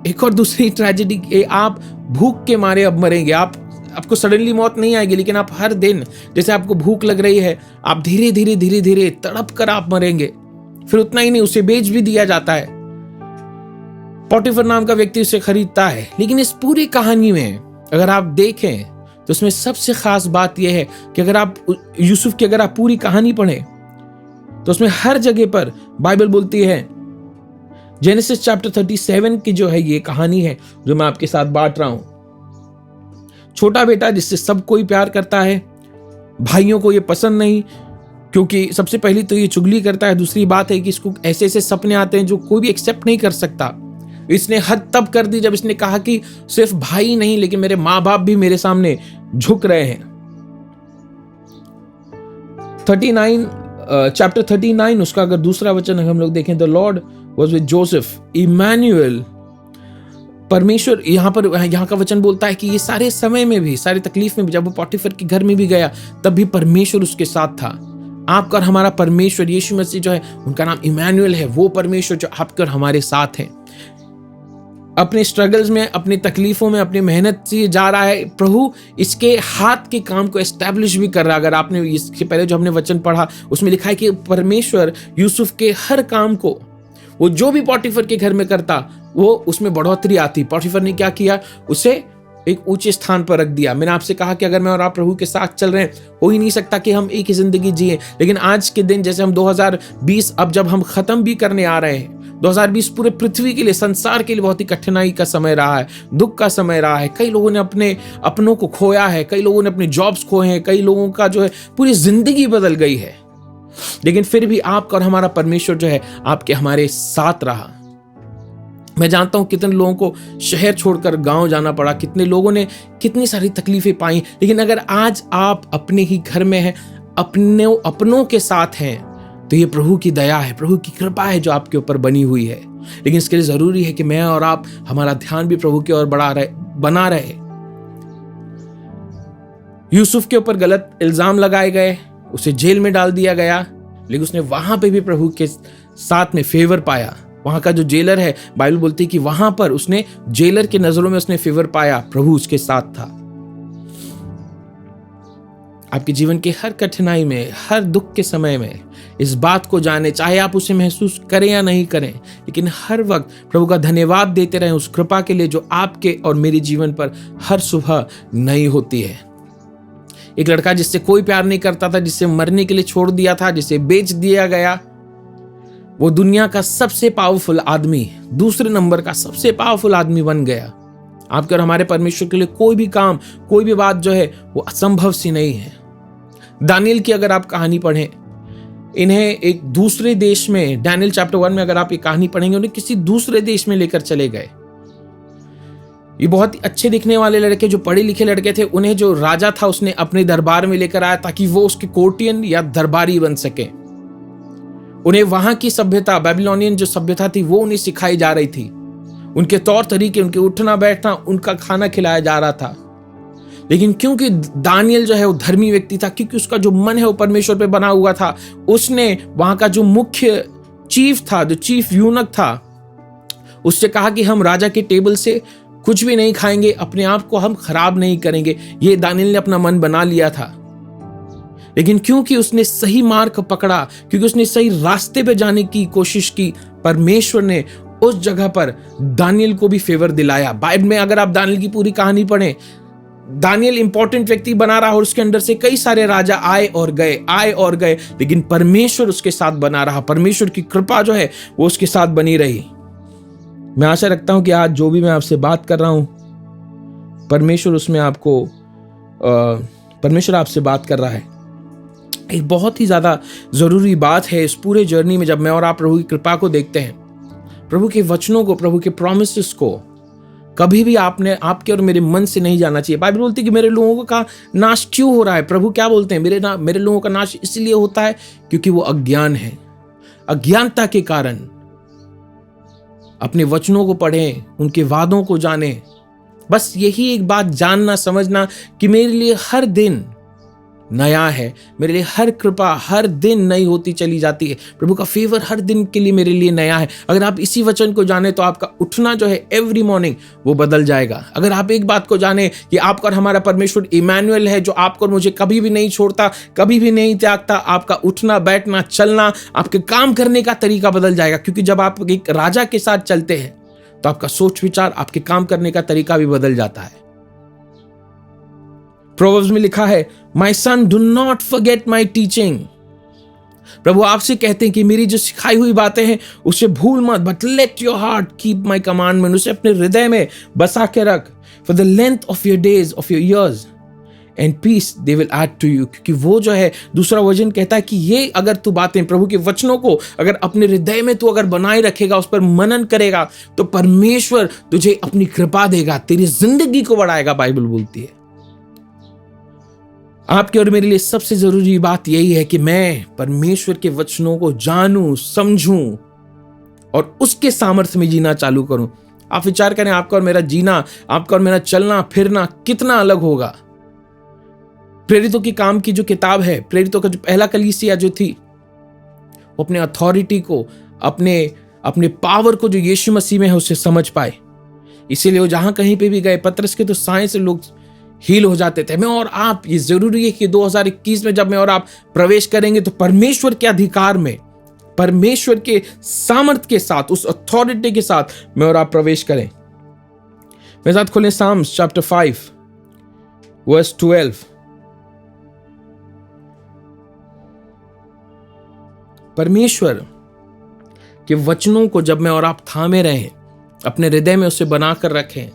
एक और दूसरी ट्रेजेडी, आप भूख के मारे अब मरेंगे। आपको सडनली मौत नहीं आएगी, लेकिन आप हर दिन जैसे आपको भूख लग रही है, आप धीरे धीरे तड़प कर आप मरेंगे। फिर उतना ही नहीं, उसे बेच भी दिया जाता है। पोटीफर नाम का व्यक्ति उसे खरीदता है। लेकिन इस पूरी कहानी में अगर आप देखें तो उसमें सबसे खास बात यह है कि अगर आप यूसुफ की अगर आप पूरी कहानी पढ़ें तो उसमें हर जगह पर बाइबल बोलती है, जेनेसिस चैप्टर 37 की जो है ये कहानी है जो मैं आपके साथ बांट रहा हूं। छोटा बेटा जिससे सब कोई प्यार करता है, भाइयों को ये पसंद नहीं, क्योंकि सबसे पहली तो ये चुगली करता है। दूसरी बात है कि इसको ऐसे ऐसे सपने आते हैं जो कोई भी एक्सेप्ट नहीं कर सकता। इसने हद तब कर दी जब इसने कहा कि सिर्फ भाई नहीं, लेकिन मेरे माँ बाप भी मेरे सामने झुक रहे हैं। चैप्टर 39 उसका अगर दूसरा वचन हम लोग देखें, the Lord was with Joseph, Emmanuel. परमेश्वर यहाँ का वचन बोलता है कि ये सारे समय में भी, सारी तकलीफ में भी, जब वो पोटीफर के घर में भी गया तब भी परमेश्वर उसके साथ था। आपका और हमारा परमेश्वर यीशु मसीह जो है उनका नाम इमैन्युअल है। वो परमेश्वर जो आपके और हमारे साथ है। अपने स्ट्रगल्स में, अपनी तकलीफों में, अपनी मेहनत से जा रहा है। प्रभु इसके हाथ के काम को एस्टैब्लिश भी कर रहा है। अगर आपने इसके पहले जो हमने वचन पढ़ा उसमें लिखा है कि परमेश्वर यूसुफ के हर काम को, वो जो भी पोटीफर के घर में करता, वो उसमें बढ़ोतरी आती। पोटीफर ने क्या किया? उसे एक ऊंचे स्थान पर रख दिया। मैंने आपसे कहा कि अगर मैं और आप प्रभु के साथ चल रहे हैं, हो ही नहीं सकता कि हम एक ही जिंदगी जिए। लेकिन आज के दिन, जैसे हम 2020 अब जब हम खत्म भी करने आ रहे हैं, 2020 पूरे पृथ्वी के लिए, संसार के लिए बहुत ही कठिनाई का समय रहा है, दुख का समय रहा है। कई लोगों ने अपने अपनों को खोया है, कई लोगों ने अपने जॉब्स खोए हैं, कई लोगों का जो है पूरी जिंदगी बदल गई है। लेकिन फिर भी आपका और हमारा परमेश्वर जो है आपके हमारे साथ रहा। मैं जानता हूं कितने लोगों को शहर छोड़कर गांव जाना पड़ा, कितने लोगों ने कितनी सारी तकलीफें पाई। लेकिन अगर आज आप अपने ही घर में हैं, अपनों के साथ हैं, तो ये प्रभु की दया है, प्रभु की कृपा है जो आपके ऊपर बनी हुई है। लेकिन इसके लिए जरूरी है कि मैं और आप, हमारा ध्यान भी प्रभु की ओर बना रहे। यूसुफ के ऊपर गलत इल्जाम लगाए गए, उसे जेल में डाल दिया गया, लेकिन उसने वहां पे भी प्रभु के साथ में फेवर पाया। वहां का जो जेलर है, बाइबल बोलती है कि वहां पर उसने, जेलर के नजरों में उसने फेवर पाया, प्रभु उसके साथ था। आपके जीवन के हर कठिनाई में, हर दुख के समय में इस बात को जाने, चाहे आप उसे महसूस करें या नहीं करें, लेकिन हर वक्त प्रभु का धन्यवाद देते रहें उस कृपा के लिए जो आपके और मेरे जीवन पर हर सुबह नई होती है। एक लड़का जिससे कोई प्यार नहीं करता था, जिससे मरने के लिए छोड़ दिया था, जिसे बेच दिया गया, वो दुनिया का सबसे पावरफुल आदमी, दूसरे नंबर का सबसे पावरफुल आदमी बन गया। आपके और हमारे परमेश्वर के लिए कोई भी काम, कोई भी बात जो है वो असंभव सी नहीं है। दानियल की अगर आप कहानी पढ़ें, इन्हें एक दूसरे देश में, डैनियल चैप्टर 1 में अगर आप ये कहानी पढ़ेंगे, उन्हें किसी दूसरे देश में लेकर चले गए। ये बहुत ही अच्छे दिखने वाले लड़के, जो पढ़े लिखे लड़के थे, उन्हें जो राजा था उसने अपने दरबार में लेकर आया ताकि वो उसके कोर्टियन या दरबारी बन सके। उन्हें वहां की सभ्यता, बेबीलोनियन जो सभ्यता थी, वो उन्हें सिखाई जा रही थी। उनके तौर तरीके, उनके उठना बैठना, उनका खाना खिलाया जा रहा था। लेकिन क्योंकि दानियल जो है वो धर्मी व्यक्ति था, क्योंकि उसका जो मन है वो परमेश्वर पे बना हुआ था, उसने वहां का जो मुख्य चीफ था, जो चीफ यूनक था, उससे कहा कि हम राजा के टेबल से कुछ भी नहीं खाएंगे, अपने आप को हम खराब नहीं करेंगे। ये दानियल ने अपना मन बना लिया था। लेकिन क्योंकि उसने सही मार्ग पकड़ा, क्योंकि उसने सही रास्ते पे जाने की कोशिश की, परमेश्वर ने उस जगह पर दानियल को भी फेवर दिलाया। बाइबल में अगर आप दानियल की पूरी कहानी पढ़ें, दानियल इंपॉर्टेंट व्यक्ति बना रहा और उसके अंदर से कई सारे राजा आए और गए, लेकिन परमेश्वर उसके साथ बना रहा। परमेश्वर की कृपा जो है वो उसके साथ बनी रही। मैं आशा रखता हूं कि आज जो भी मैं आपसे बात कर रहा हूं, परमेश्वर आपसे बात कर रहा है। एक बहुत ही ज्यादा जरूरी बात है इस पूरे जर्नी में, जब मैं और आप प्रभु की कृपा को देखते हैं, प्रभु के वचनों को, प्रभु के प्रॉमिसेस को कभी भी आपके और मेरे मन से नहीं जाना चाहिए। बाइबल बोलती है कि मेरे लोगों का नाश क्यों हो रहा है। प्रभु क्या बोलते हैं? मेरे लोगों का नाश इसलिए होता है क्योंकि वो अज्ञान है। अज्ञानता के कारण अपने वचनों को पढ़ें, उनके वादों को जानें। बस यही एक बात जानना, समझना कि मेरे लिए हर दिन नया है, मेरे लिए हर कृपा हर दिन नई होती चली जाती है। प्रभु का फेवर हर दिन के लिए मेरे लिए नया है। अगर आप इसी वचन को जाने तो आपका उठना जो है एवरी मॉर्निंग वो बदल जाएगा। अगर आप एक बात को जाने कि आपका और हमारा परमेश्वर इमैनुअल है, जो आपको और मुझे कभी भी नहीं छोड़ता, कभी भी नहीं त्यागता, आपका उठना बैठना चलना, आपके काम करने का तरीका बदल जाएगा। क्योंकि जब आप एक राजा के साथ चलते हैं तो आपका सोच विचार, आपके काम करने का तरीका भी बदल जाता है। प्रोवर्ब्स में लिखा है, my son do not forget my teaching. प्रभु आपसे कहते हैं कि मेरी जो सिखाई हुई बातें हैं उसे भूल मत, but let your heart keep my commandment. उसे अपने हृदय में बसा के रख। For the length of your days of your years and peace they will add to you. क्योंकि वो जो है, दूसरा वचन कहता है कि ये अगर तू बातें, प्रभु के वचनों को अगर अपने हृदय में तू अगर बनाए रखेगा, उस पर मनन करेगा, तो परमेश्वर तुझे अपनी कृपा देगा, तेरी जिंदगी को बढ़ाएगा। बाइबल बोलती है आपके और मेरे लिए सबसे जरूरी बात यही है कि मैं परमेश्वर के वचनों को जानूं, समझूं और उसके सामर्थ्य में जीना चालू करूं। आप विचार करें, आपका और मेरा जीना, आपका और मेरा चलना फिरना कितना अलग होगा। प्रेरितों की काम की जो किताब है, प्रेरितों का जो पहला कलीसिया जो थी, वो अपने अथॉरिटी को, अपने पावर को जो यीशु मसीह में है उसे समझ पाए। इसीलिए वो जहां कहीं पे भी गए, पतरस के तो साए से लोग हील हो जाते थे। मैं और आप, ये जरूरी है कि 2021 में जब मैं और आप प्रवेश करेंगे तो परमेश्वर के अधिकार में, परमेश्वर के सामर्थ के साथ, उस अथॉरिटी के साथ मैं और आप प्रवेश करें। मेरे साथ खोलें साम्स चैप्टर 5 वर्स 12। परमेश्वर के वचनों को जब मैं और आप थामे रहें, अपने हृदय में उसे बनाकर रखें।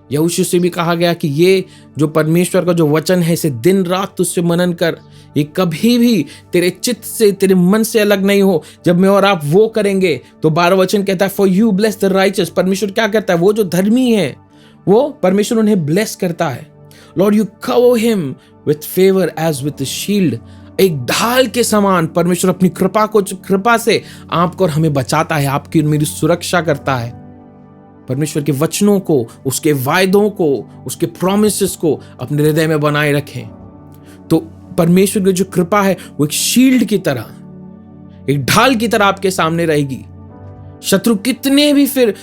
यहोशू से भी कहा गया कि ये जो परमेश्वर का जो वचन है, इसे दिन रात तुझसे मनन कर, ये कभी भी तेरे चित्त से, तेरे मन से अलग नहीं हो। जब मैं और आप वो करेंगे तो 12 वचन कहता है, for you bless the righteous. परमेश्वर क्या करता है? वो जो धर्मी है, वो परमेश्वर उन्हें ब्लेस करता है। Lord you cover him with favour as with shield. एक ढाल के समान परमेश्वर अपनी कृपा से आपको और हमें बचाता है, आपकी और मेरी सुरक्षा करता है। परमेश्वर के वचनों को, उसके वायदों को, उसके प्रॉमिसेस को अपने हृदय में बनाए रखें तो परमेश्वर की जो कृपा है वो एक शील्ड की तरह, एक ढाल की तरह आपके सामने रहेगी। शत्रु कितने भी फिर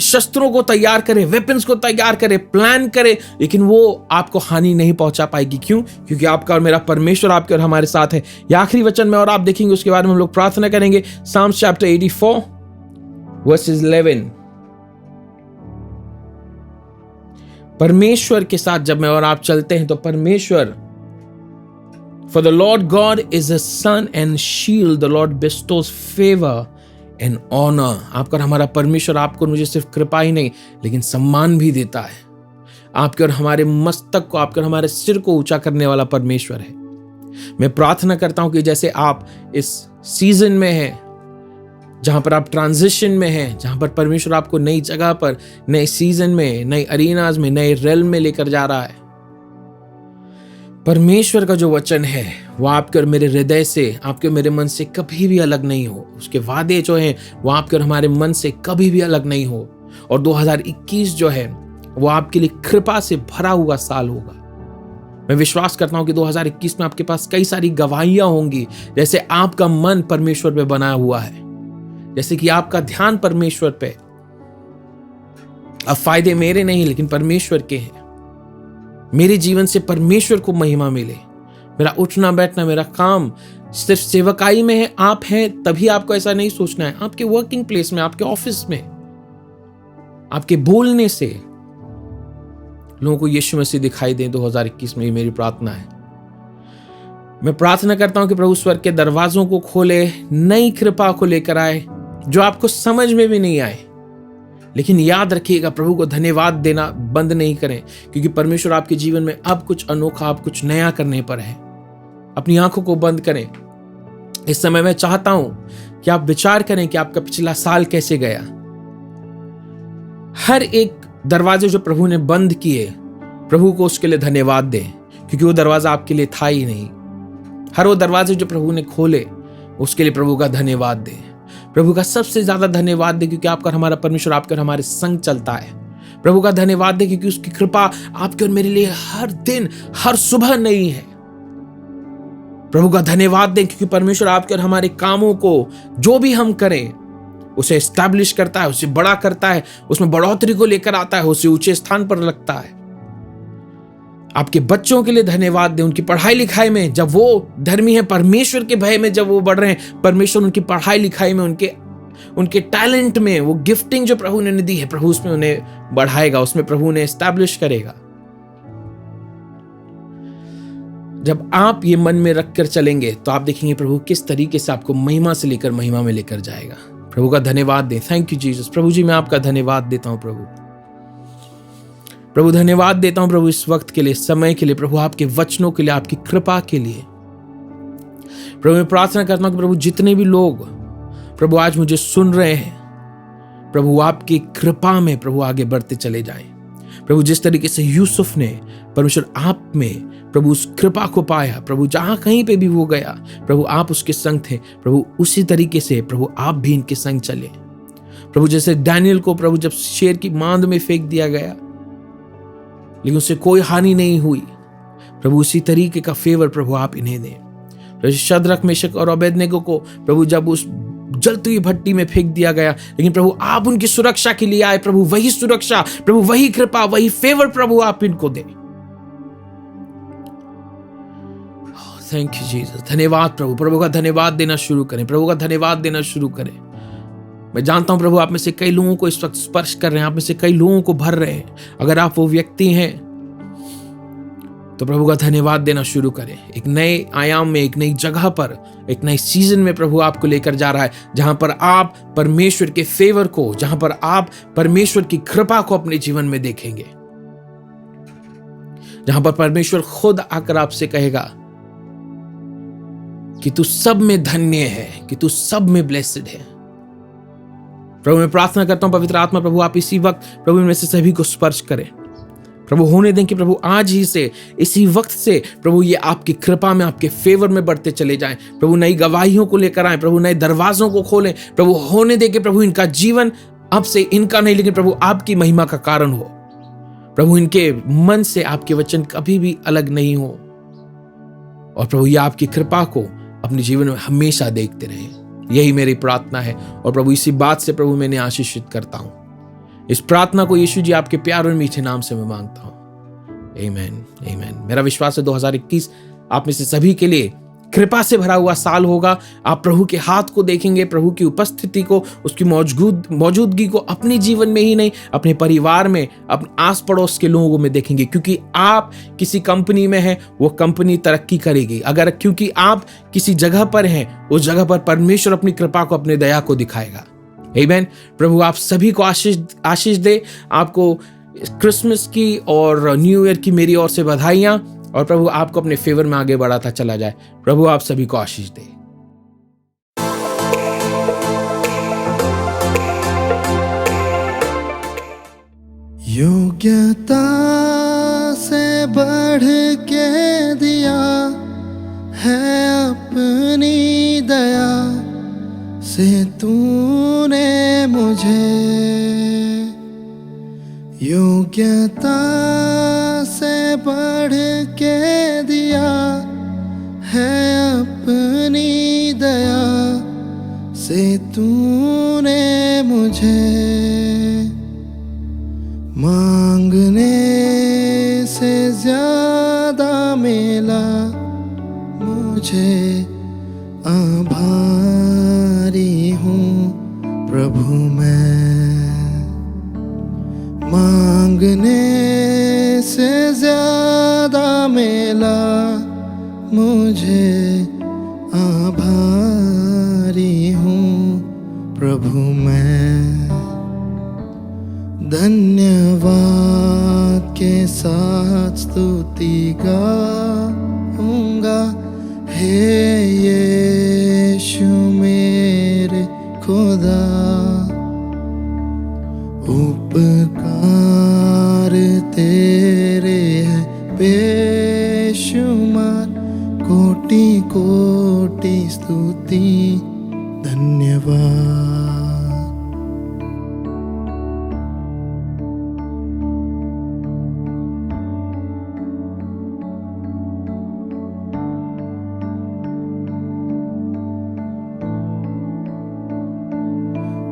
शस्त्रों को तैयार करे, वेपन्स को तैयार करे, प्लान करे, लेकिन वो आपको हानि नहीं पहुंचा पाएगी। क्यों? क्योंकि आपका और मेरा परमेश्वर आपके और हमारे साथ है। ये आखिरी वचन में और आप देखेंगे, उसके बारे में हम लोग प्रार्थना करेंगे। Psalms chapter 84 verses 11। परमेश्वर के साथ जब मैं और आप चलते हैं तो परमेश्वर, for the Lord God is a sun and shield, the Lord bestows favour and honour. आपका और हमारा परमेश्वर आपको मुझे सिर्फ कृपा ही नहीं लेकिन सम्मान भी देता है। आपके और हमारे मस्तक को, आपके और हमारे सिर को ऊंचा करने वाला परमेश्वर है। मैं प्रार्थना करता हूं कि जैसे आप इस सीजन में हैं, जहां पर आप ट्रांजिशन में हैं, जहां पर परमेश्वर आपको नई जगह पर, नए सीजन में, नई अरीनाज में, नए रेल में लेकर जा रहा है, परमेश्वर का जो वचन है वो आपके और मेरे हृदय से, आपके और मेरे मन से कभी भी अलग नहीं हो। उसके वादे जो हैं वो आपके और हमारे मन से कभी भी अलग नहीं हो। और 2021 जो है वो आपके लिए कृपा से भरा हुआ साल होगा। मैं विश्वास करता हूं कि 2021 में आपके पास कई सारी गवाहियां होंगी, जैसे आपका मन परमेश्वर पे बना हुआ है, जैसे कि आपका ध्यान परमेश्वर पे। अब फायदे मेरे नहीं लेकिन परमेश्वर के हैं। मेरे जीवन से परमेश्वर को महिमा मिले। मेरा उठना बैठना, मेरा काम सिर्फ सेवकाई में है। आप हैं तभी आपको ऐसा नहीं सोचना है। आपके वर्किंग प्लेस में, आपके ऑफिस में, आपके बोलने से लोगों को यीशु मसीह दिखाई दे 2021 में। मेरी प्रार्थना है। मैं प्रार्थना करता हूं कि प्रभु स्वर्ग के दरवाजों को खोले, नई कृपा को लेकर आए जो आपको समझ में भी नहीं आए। लेकिन याद रखिएगा, प्रभु को धन्यवाद देना बंद नहीं करें, क्योंकि परमेश्वर आपके जीवन में अब कुछ अनोखा, अब कुछ नया करने पर है। अपनी आंखों को बंद करें। इस समय मैं चाहता हूं कि आप विचार करें कि आपका पिछला साल कैसे गया। हर एक दरवाजे जो प्रभु ने बंद किए, प्रभु को उसके लिए धन्यवाद दें, क्योंकि वो दरवाजा आपके लिए था ही नहीं। हर वो दरवाजे जो प्रभु ने खोले, उसके लिए प्रभु का धन्यवाद दें। प्रभु का सबसे ज्यादा धन्यवाद दें, क्योंकि आपका हमारा परमेश्वर आपके और हमारे संग चलता है। प्रभु का धन्यवाद दें, क्योंकि उसकी कृपा आपके और मेरे लिए हर दिन, हर सुबह नई है। प्रभु का धन्यवाद दें, क्योंकि परमेश्वर आपके और हमारे कामों को, जो भी हम करें, उसे एस्टैब्लिश करता है, उसे बड़ा करता है, उसमें बढ़ोतरी को लेकर आता है, उसे ऊंचे स्थान पर रखता है। आपके बच्चों के लिए धन्यवाद दें। उनकी पढ़ाई लिखाई में जब वो धर्मी है, परमेश्वर के भय में जब वो बढ़ रहे हैं, परमेश्वर उनकी पढ़ाई लिखाई में, उनके टैलेंट में, वो गिफ्टिंग जो प्रभु ने दी है, प्रभु उसमें उन्हें बढ़ाएगा, उसमें प्रभु उन्हें एस्टैब्लिश करेगा। जब आप ये मन में रखकर चलेंगे तो आप देखेंगे प्रभु किस तरीके से आपको महिमा से लेकर महिमा में लेकर जाएगा। प्रभु का धन्यवाद दें। Thank you Jesus. प्रभु जी, मैं आपका धन्यवाद देता हूं। प्रभु धन्यवाद देता हूं प्रभु इस वक्त के लिए, समय के लिए, प्रभु आपके वचनों के लिए, आपकी कृपा के लिए। प्रभु मैं प्रार्थना करता हूं कि प्रभु जितने भी लोग प्रभु आज मुझे सुन रहे हैं, प्रभु आपकी कृपा में प्रभु आगे बढ़ते चले जाएं। प्रभु जिस तरीके से यूसुफ ने परमेश्वर आप में प्रभु उस कृपा को पाया, प्रभु जहां कहीं पे भी वो गया, प्रभु आप उसके संग थे। प्रभु उसी तरीके से प्रभु आप भी इनके संग चले। प्रभु जैसे डैनियल को प्रभु जब शेर की मांद में फेंक दिया गया लेकिन उससे कोई हानि नहीं हुई, प्रभु उसी तरीके का फेवर प्रभु आप इन्हें दें। प्रभु शद्रक, मेशक और अबेदनेगो को प्रभु जब उस जलती हुई भट्टी में फेंक दिया गया, लेकिन प्रभु आप उनकी सुरक्षा के लिए आए। प्रभु वही सुरक्षा, प्रभु वही कृपा, वही फेवर प्रभु आप इनको दें। Thank you Jesus. धन्यवाद प्रभु। प्रभु का धन्यवाद देना शुरू करें। प्रभु का धन्यवाद देना शुरू करें। मैं जानता हूं प्रभु आप में से कई लोगों को इस वक्त स्पर्श कर रहे हैं, आप में से कई लोगों को भर रहे हैं। अगर आप वो व्यक्ति हैं तो प्रभु का धन्यवाद देना शुरू करें। एक नए आयाम में, एक नई जगह पर, एक नए सीजन में प्रभु आपको लेकर जा रहा है, जहां पर आप परमेश्वर के फेवर को, जहां पर आप परमेश्वर की कृपा को अपने जीवन में देखेंगे, जहां पर परमेश्वर खुद आकर आपसे कहेगा कि तू सब में धन्य है, कि तू सब में ब्लेस्ड है। प्रभु मैं प्रार्थना करता हूं पवित्र आत्मा प्रभु आप इसी वक्त प्रभु इनमें से सभी को स्पर्श करें। प्रभु होने दें कि प्रभु आज ही से, इसी वक्त से प्रभु ये आपकी कृपा में, आपके फेवर में बढ़ते चले जाएं। प्रभु नई गवाहियों को लेकर आए, प्रभु नए दरवाजों को खोलें। प्रभु होने दें कि प्रभु इनका जीवन अब से इनका नहीं लेकिन प्रभु आपकी महिमा का कारण हो। प्रभु इनके मन से आपके वचन कभी भी अलग नहीं हो, और प्रभु ये आपकी कृपा को अपने जीवन में हमेशा देखते रहें। यही मेरी प्रार्थना है, और प्रभु इसी बात से प्रभु मैंने आशीषित करता हूं। इस प्रार्थना को यीशु जी आपके प्यार और मीठे नाम से मैं मांगता हूं। आमीन, आमीन। मेरा विश्वास है 2021 आप में से सभी के लिए कृपा से भरा हुआ साल होगा। आप प्रभु के हाथ को देखेंगे, प्रभु की उपस्थिति को, उसकी मौजूदगी को अपने जीवन में ही नहीं, अपने परिवार में, अपने आस पड़ोस के लोगों में देखेंगे। क्योंकि आप किसी कंपनी में हैं, वो कंपनी तरक्की करेगी। अगर क्योंकि आप किसी जगह पर हैं, उस जगह पर परमेश्वर अपनी कृपा को, अपने दया को दिखाएगा। आमीन। प्रभु आप सभी को आशीष दे। आपको क्रिसमस की और न्यू ईयर की मेरी ओर से बधाइयाँ, और प्रभु आपको अपने फेवर में आगे बढ़ाता चला जाए। प्रभु आप सभी को आशीष दे। योग्यता से बढ़ के दिया है अपनी दया से तूने मुझे, योग्यता से बढ़ के दिया है अपनी दया से तूने मुझे, मांगने से ज्यादा मिला मुझे, आभारी हूँ प्रभु मैं, मांगने से ज्यादा मिला मुझे, आभारी हूँ प्रभु मैं। धन्यवाद के साथ स्तुति गाऊंगा, हे यीशु मेरे खुदा, उपकार तेरे हैं बेशुमार, कोटि कोटि स्तुति धन्यवाद।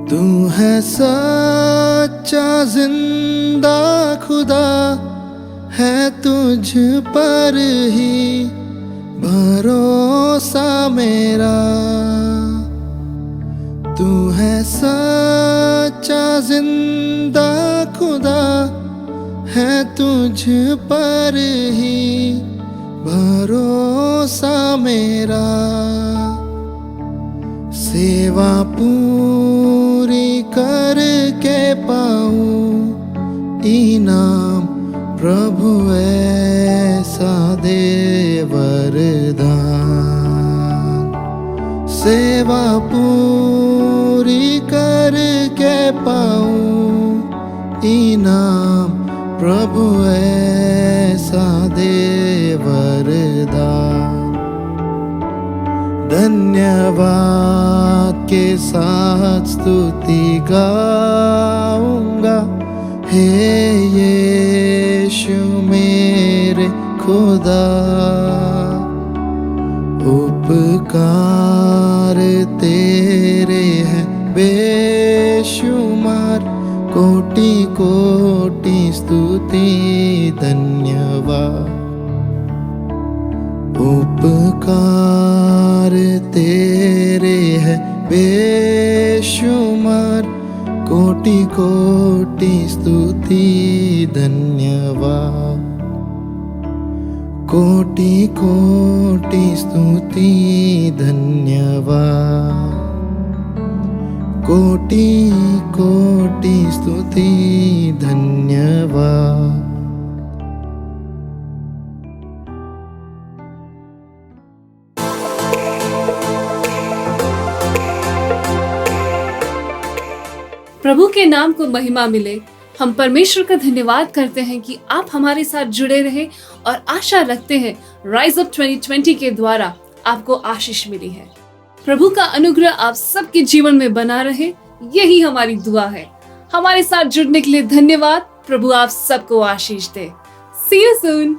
तू है सच्चा जिंदा खुदा, है तुझ पर ही भरोसा मेरा, तू है सच्चा जिंदा खुदा, है तुझ पर ही भरोसा मेरा, सेवा पूरी करके पाऊं इनाम प्रभु ऐसा दे वरदान, सेवा पूरी करके पाऊं इनाम प्रभु ऐसा दे वरदान। धन्यवाद के साथ स्तुति गाऊंगा, हे यीशु मेरे खुदा, उपकार तेरे हैं बेशुमार, कोटि कोटि स्तुति धन्यवाद। उपकार तेरे हैं बेशुमार, कोटि कोटि स्तुति धन्यवाद, कोटि कोटि स्तुति धन्यवाद, कोटि कोटि स्तुति धन्यवाद। प्रभु के नाम को महिमा मिले। हम परमेश्वर का धन्यवाद करते हैं कि आप हमारे साथ जुड़े रहे और आशा रखते हैं राइज अप 2020 के द्वारा आपको आशीष मिली है। प्रभु का अनुग्रह आप सबके जीवन में बना रहे, यही हमारी दुआ है। हमारे साथ जुड़ने के लिए धन्यवाद। प्रभु आप सबको आशीष दे। See you soon.